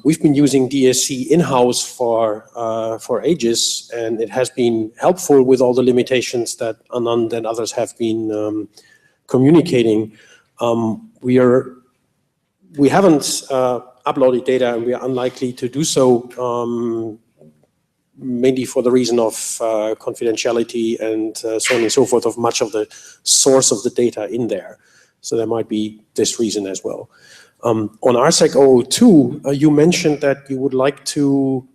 We've been using DSC in-house for ages, and it has been helpful with all the limitations that Anand and others have been communicating. We haven't uploaded data, and we are unlikely to do so, mainly for the reason of confidentiality and so on and so forth of much of the source of the data in there. So there might be this reason as well. On RSAC O2, you mentioned that you would like to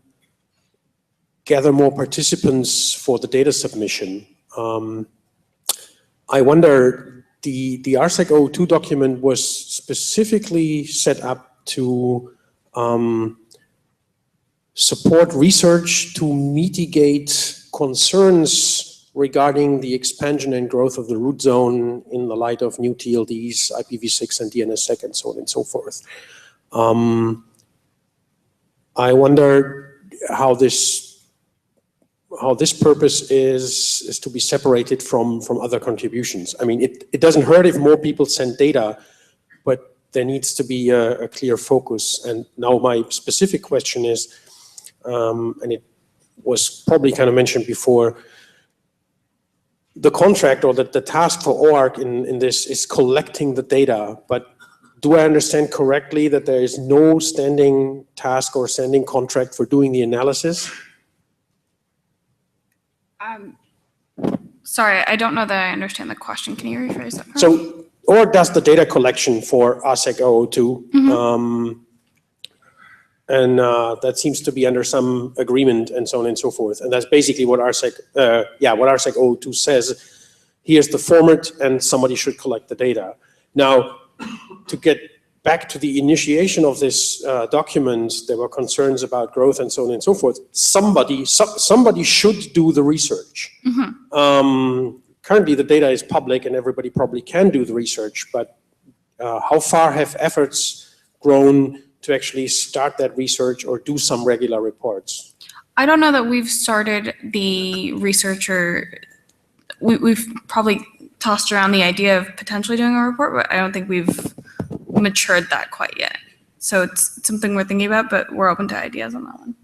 gather more participants for the data submission. I wonder, the RSAC O2 document was specifically set up to support research to mitigate concerns regarding the expansion and growth of the root zone in the light of new TLDs, IPv6 and DNSSEC and so on and so forth. I wonder how this this purpose is to be separated from other contributions. I mean, it doesn't hurt if more people send data, but there needs to be a clear focus. And now my specific question is, and it was probably kind of mentioned before, the contract or the task for OARC in this is collecting the data, but do I understand correctly that there is no standing task or standing contract for doing the analysis? Sorry, I don't know that I understand the question. Can you rephrase that? So OARC does the data collection for RSEC 002. And that seems to be under some agreement and so on and so forth. And that's basically what RSEC, what RSEC 002 says. Here's the format, and somebody should collect the data. Now, to get back to the initiation of this document, there were concerns about growth and so on and so forth. Somebody should do the research. Currently, the data is public, and everybody probably can do the research. But how far have efforts grown to actually start that research or do some regular reports? I don't know that we've started the researcher. We've probably tossed around the idea of potentially doing a report, but I don't think we've matured that quite yet. So it's something we're thinking about, but we're open to ideas on that one.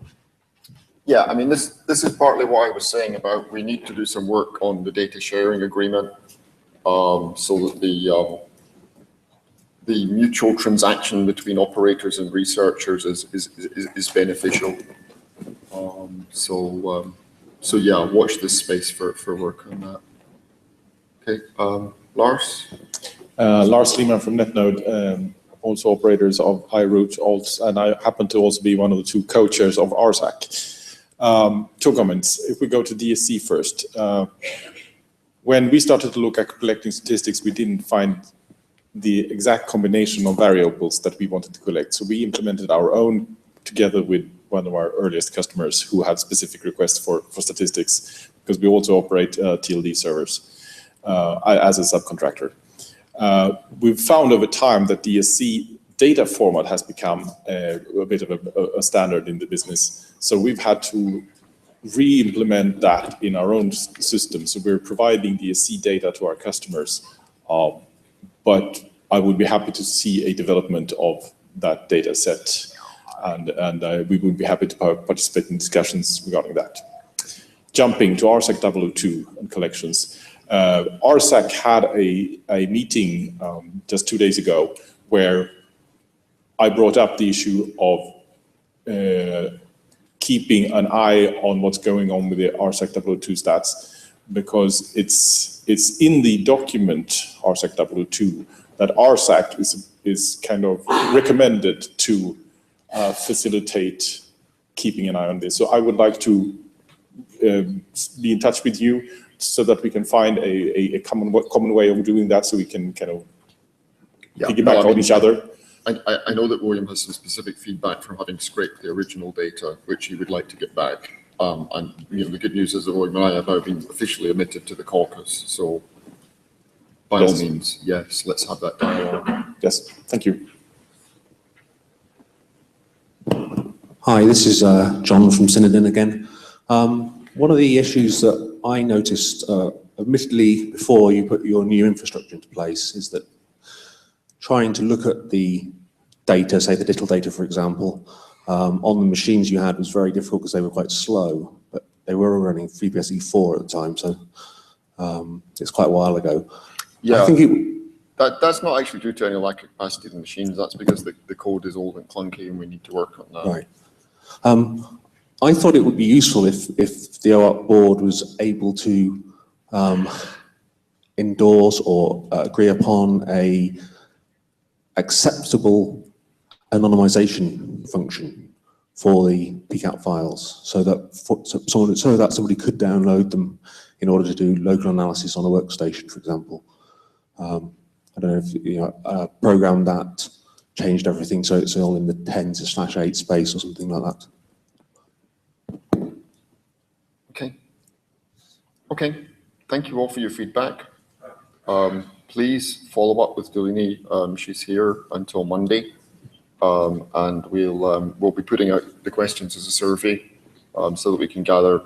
Yeah, I mean, this is partly what I was saying about we need to do some work on the data sharing agreement, so that the mutual transaction between operators and researchers is beneficial. So yeah, watch this space for work on that. Okay, Lars? Lars Lehmann from NetNode, also operators of iRoot, and I happen to also be one of the two co-chairs of RSAC. Two comments. If we go to DSC first, when we started to look at collecting statistics, we didn't find the exact combination of variables that we wanted to collect. So we implemented our own together with one of our earliest customers who had specific requests for statistics, because we also operate TLD servers as a subcontractor. We've found over time that DSC data format has become a bit of a standard in the business. So we've had to re-implement that in our own system. So we're providing DSC data to our customers. But I would be happy to see a development of that data set, and we would be happy to participate in discussions regarding that. Jumping to RSAC 002 and collections, RSAC had a meeting just 2 days ago where I brought up the issue of keeping an eye on what's going on with the RSAC 002 stats, because it's in the document RSAC 002 that RSAC is kind of recommended to facilitate keeping an eye on this. So I would like to be in touch with you so that we can find a common way of doing that, so we can kind of piggyback on each other. I know that William has some specific feedback from having scraped the original data, which he would like to get back. And the good news is that William and I have now been officially admitted to the caucus. So by all means, yes, let's have that dialogue. Yes, thank you. Hi, this is John from Synodin again. One of the issues that I noticed, admittedly, before you put your new infrastructure into place, is that trying to look at the data, say the digital data, for example, on the machines you had was very difficult because they were quite slow, but they were running FreeBSD 4 at the time, so it's quite a while ago. Yeah, I think that's not actually due to any lack of capacity of the machines. That's because the code is old and clunky, and we need to work on that. Right. I thought it would be useful if the OARC board was able to endorse or agree upon a acceptable anonymization function for the PCAP files, so that somebody could download them in order to do local analysis on a workstation, for example. I don't know if a program that changed everything so it's all in the 10/8 space or something like that. Okay. Thank you all for your feedback. Please follow up with Delaney. She's here until Monday, and we'll be putting out the questions as a survey, so that we can gather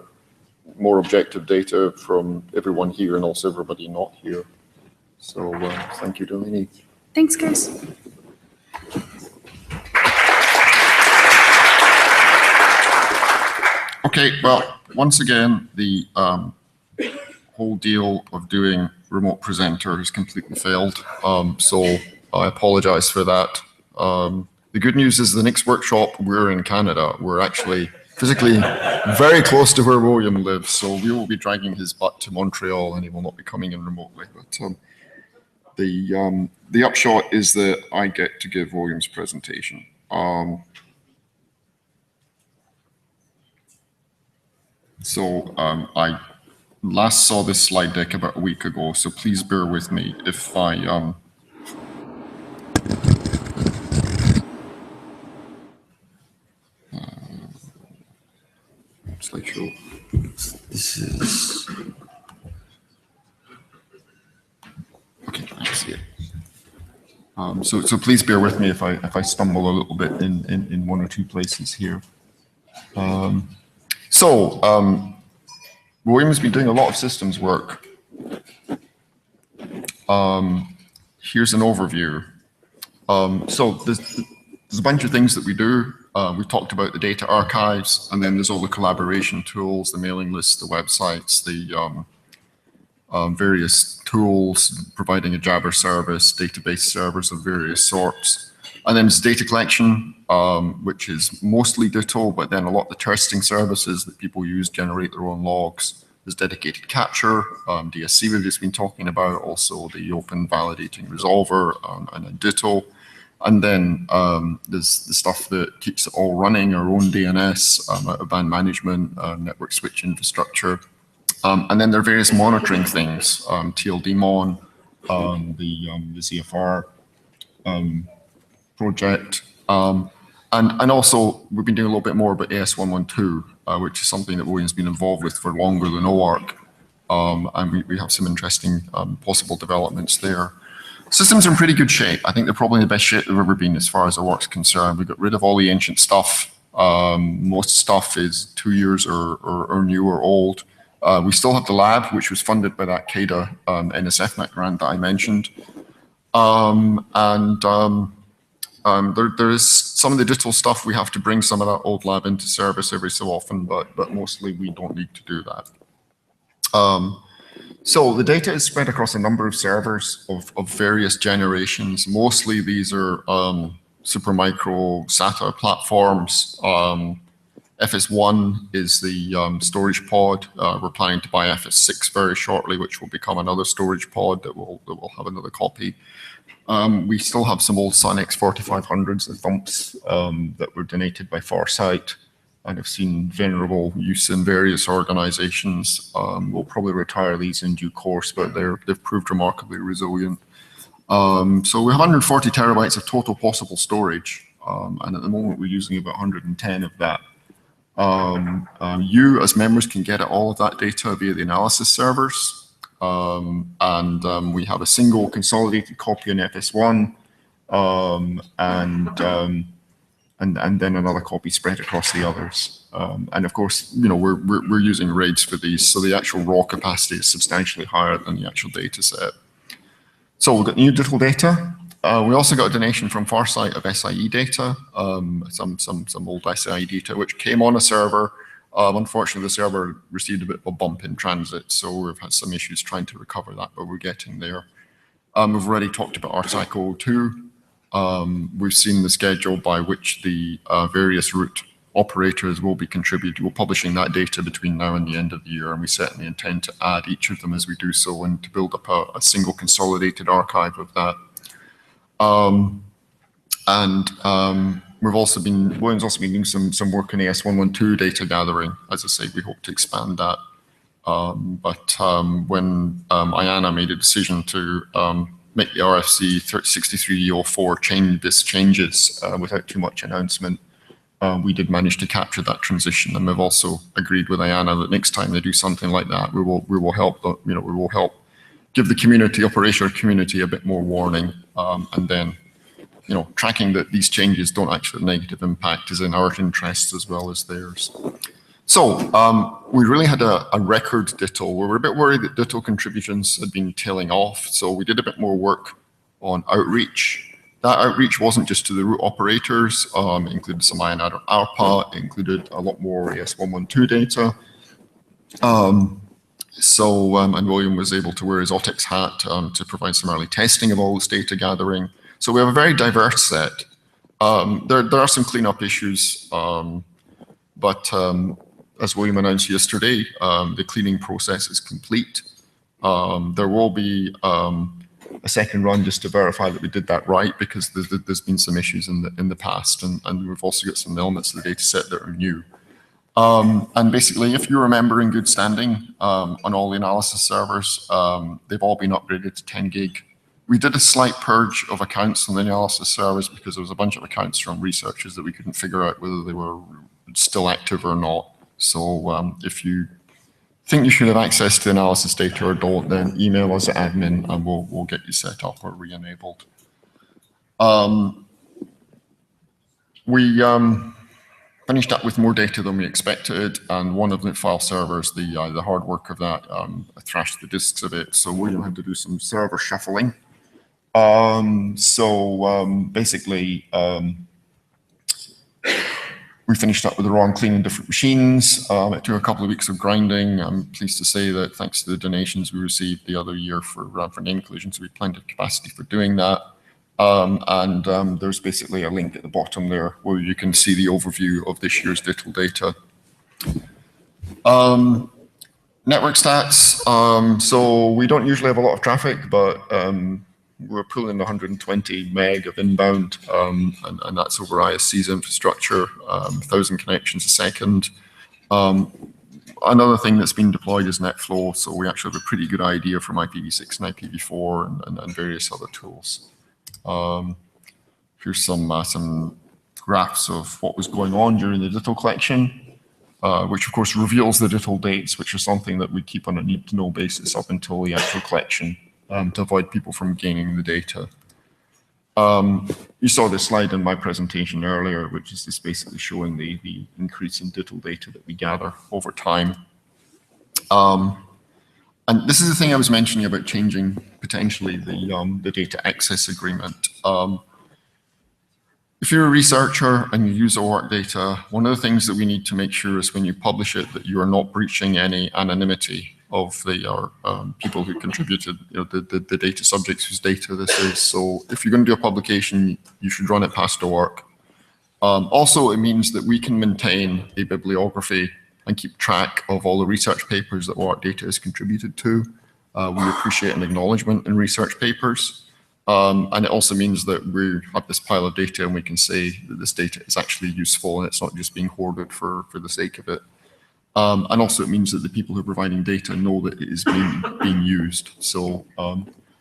more objective data from everyone here and also everybody not here. So thank you, Delaney. Thanks, guys. Okay, well, once again, the whole deal of doing remote presenter has completely failed. So I apologize for that. The good news is the next workshop, we're in Canada. We're actually physically very close to where William lives. So we will be dragging his butt to Montreal and he will not be coming in remotely. But the upshot is that I get to give William's presentation. I last saw this slide deck about a week ago, so please bear with me if I slideshow. This is okay. I see it. So please bear with me if I stumble a little bit in one or two places here. William's been doing a lot of systems work. Here's an overview. So there's a bunch of things that we do. We've talked about the data archives, and then there's all the collaboration tools, the mailing lists, the websites, the various tools, providing a Jabber service, database servers of various sorts. And then there's data collection, which is mostly Ditto, but then a lot of the testing services that people use generate their own logs. There's dedicated capture, DSC we've just been talking about, also the open validating resolver and a Ditto. And then there's the stuff that keeps it all running, our own DNS, out-of-band management, network switch infrastructure. And then there are various monitoring things, TLDmon, the ZFR project. And also, we've been doing a little bit more about AS112, which is something that William's been involved with for longer than OARC. And we have some interesting possible developments there. Systems are in pretty good shape. I think they're probably in the best shape they've ever been as far as OARC's concerned. We got rid of all the ancient stuff. Most stuff is 2 years or new or old. We still have the lab, which was funded by that CADA NSFNet grant that I mentioned. There is some of the digital stuff, we have to bring some of that old lab into service every so often, but mostly we don't need to do that. So the data is spread across a number of servers of various generations. Mostly these are Supermicro SATA platforms. FS1 is the storage pod. We're planning to buy FS6 very shortly, which will become another storage pod that will have another copy. We still have some old Sun X4500s, the thumps that were donated by Farsight and have seen venerable use in various organizations. We'll probably retire these in due course, but they've proved remarkably resilient. So we have 140 terabytes of total possible storage, and at the moment we're using about 110 of that. You as members can get at all of that data via the analysis servers. We have a single consolidated copy in FS1, and then another copy spread across the others. And of course, you know, we're using RAIDs for these, so the actual raw capacity is substantially higher than the actual data set. So we've got new digital data. We also got a donation from Farsight of SIE data, some old SIE data, which came on a server. Unfortunately, the server received a bit of a bump in transit, so we've had some issues trying to recover that, but we're getting there. We've already talked about RSAC 02. We've seen the schedule by which the various root operators will be publishing that data between now and the end of the year, and we certainly intend to add each of them as we do so and to build up a single consolidated archive of that. William's also been doing some work in AS112 data gathering. As I say, we hope to expand that. When IANA made a decision to make the RFC 6304 changes without too much announcement, we did manage to capture that transition, and we've also agreed with IANA that next time they do something like that, we will help give the community, operational community, a bit more warning, and then, you know, tracking that these changes don't actually have a negative impact is in our interests as well as theirs. So we really had a record DITL. We were a bit worried that DITL contributions had been tailing off, so we did a bit more work on outreach. That outreach wasn't just to the root operators, it included some INAD ARPA, it included a lot more AS112 data. And William was able to wear his OTIX hat to provide some early testing of all this data gathering. So we have a very diverse set. There are some cleanup issues, but as William announced yesterday, the cleaning process is complete. There will be a second run just to verify that we did that right, because there's been some issues in the past, and we've also got some elements of the data set that are new. And basically, if you remember in good standing on all the analysis servers, they've all been upgraded to 10 gig. We did a slight purge of accounts on the analysis servers because there was a bunch of accounts from researchers that we couldn't figure out whether they were still active or not. So if you think you should have access to analysis data or don't, then email us at admin and we'll get you set up or re-enabled. We finished up with more data than we expected, and one of the file servers, the hard work of that, thrashed the disks a bit, so William had to do some server shuffling. Basically, we finished up with the wrong cleaning different machines. It took a couple of weeks of grinding. I'm pleased to say that thanks to the donations we received the other year for name collisions, we had plenty of capacity for doing that. There's basically a link at the bottom there where you can see the overview of this year's DITL data. Network stats. So we don't usually have a lot of traffic, but we're pulling 120 meg of inbound, and that's over ISC's infrastructure, 1,000 connections a second. Another thing that's been deployed is NetFlow, so we actually have a pretty good idea from IPv6 and IPv4 and various other tools. Here's some graphs of what was going on during the DITL collection, which of course reveals the DITL dates, which is something that we keep on a need-to-know basis up until the actual collection, to avoid people from gaining the data. You saw this slide in my presentation earlier, which is just basically showing the increase in DITL data that we gather over time. And this is the thing I was mentioning about changing potentially the data access agreement. If you're a researcher and you use OARC data, one of the things that we need to make sure is when you publish it that you are not breaching any anonymity of the people who contributed, the data subjects whose data this is. So if you're going to do a publication, you should run it past OARC. Also, it means that we can maintain a bibliography and keep track of all the research papers that OARC data is contributed to. We appreciate an acknowledgement in research papers. And it also means that we have this pile of data and we can say that this data is actually useful and it's not just being hoarded for the sake of it. And also it means that the people who are providing data know that it is being used. So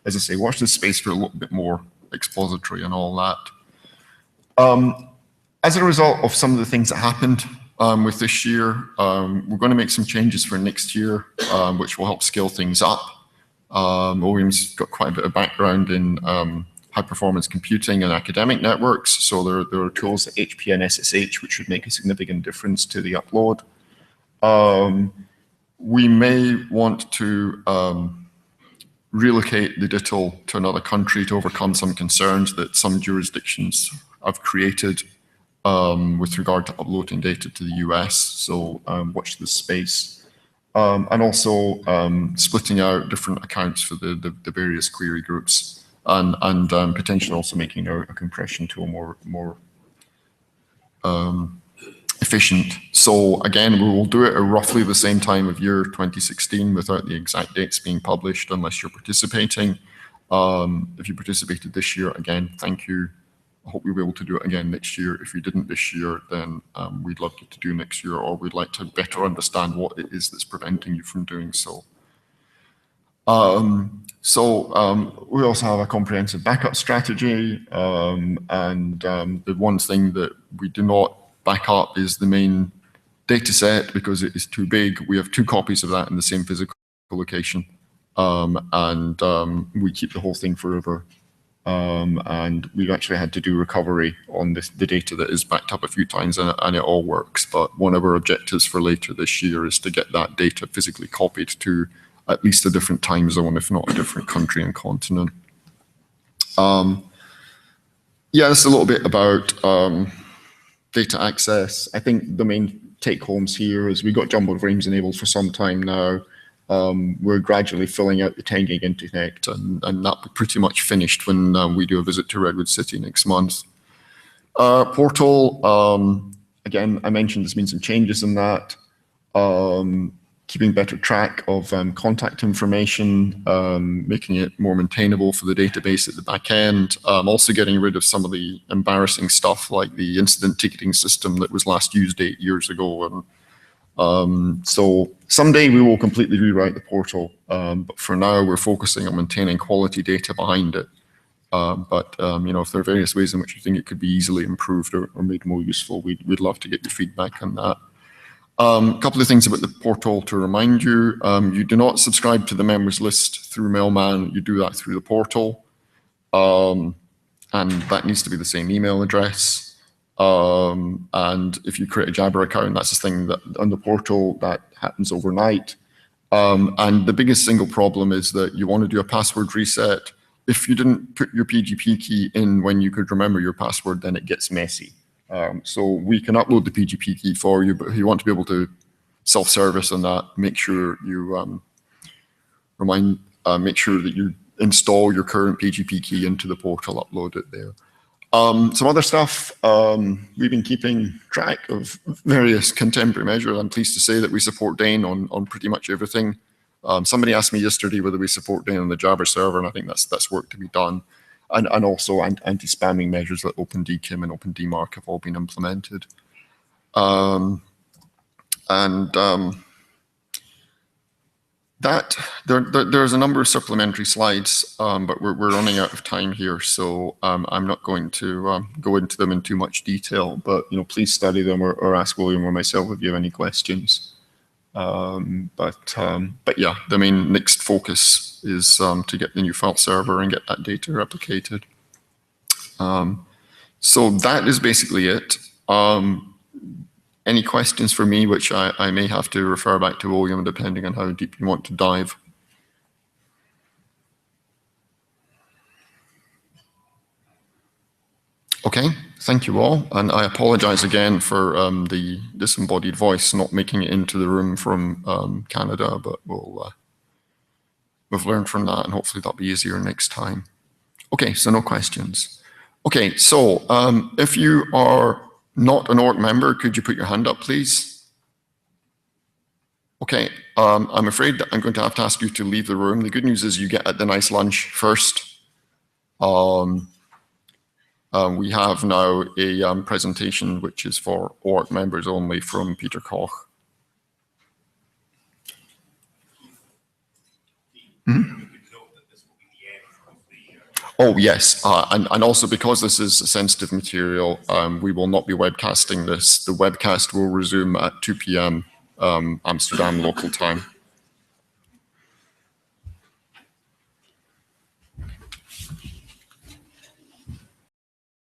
as I say, watch this space for a little bit more expository and all that. As a result of some of the things that happened with this year, we're going to make some changes for next year, which will help scale things up. William's got quite a bit of background in high performance computing and academic networks. So there are tools like HP and SSH, which should make a significant difference to the upload. We may want to relocate the DITL to another country to overcome some concerns that some jurisdictions have created with regard to uploading data to the US. So watch this space. And also splitting out different accounts for the various query groups, and potentially also making a compression tool more efficient. So again, we will do it at roughly the same time of year 2016 without the exact dates being published unless you're participating. If you participated this year, again, thank you. I hope you'll be able to do it again next year. If you didn't this year, then we'd love you to do next year, or we'd like to better understand what it is that's preventing you from doing so. We also have a comprehensive backup strategy, and the one thing that we do not back up is the main data set because it is too big. We have 2 copies of that in the same physical location, and we keep the whole thing forever and we've actually had to do recovery on the data that is backed up a few times, and it all works. But one of our objectives for later this year is to get that data physically copied to at least a different time zone, if not a different country and continent. Yeah, it's a little bit about data access. I think the main take homes here is we got jumbo frames enabled for some time now. We're gradually filling out the 10 gig interconnect, and that will be pretty much finished when we do a visit to Redwood City next month. Portal, again, I mentioned there's been some changes in that. Keeping better track of contact information, making it more maintainable for the database at the back end. Also getting rid of some of the embarrassing stuff like the incident ticketing system that was last used 8 years ago. And so someday we will completely rewrite the portal, but for now we're focusing on maintaining quality data behind it. But you know, if there are various ways in which you think it could be easily improved or made more useful, we'd love to get your feedback on that. A couple of things about the portal to remind you. You do not subscribe to the members list through Mailman. You do that through the portal. And that needs to be the same email address. And if you create a Jabber account, that's the thing that on the portal that happens overnight. And the biggest single problem is that you want to do a password reset. If you didn't put your PGP key in when you could remember your password, then it gets messy. So we can upload the PGP key for you, but if you want to be able to self-service on that, make sure you make sure that you install your current PGP key into the portal, upload it there. Some other stuff, we've been keeping track of various contemporary measures. I'm pleased to say that we support DANE on pretty much everything. Somebody asked me yesterday whether we support DANE on the Jabber server, and I think that's work to be done. And also anti-spamming measures like OpenDKIM and OpenDMARC have all been implemented. There's a number of supplementary slides, but we're running out of time here, so I'm not going to go into them in too much detail. But you know, please study them or ask William or myself if you have any questions. But yeah, the main next focus is to get the new file server and get that data replicated. So that is basically it. Any questions for me, which I may have to refer back to William depending on how deep you want to dive. Okay, thank you all, and I apologize again for the disembodied voice not making it into the room from Canada, but we've learned from that, and hopefully that'll be easier next time. Okay, so no questions. Okay, so if you are not an OARC member, could you put your hand up, please? Okay, I'm afraid that I'm going to have to ask you to leave the room. The good news is you get the nice lunch first. We have now a presentation which is for OARC members only from Peter Koch. Hmm? Oh, yes, and also because this is sensitive material, we will not be webcasting this. The webcast will resume at 2 p.m. Amsterdam local time.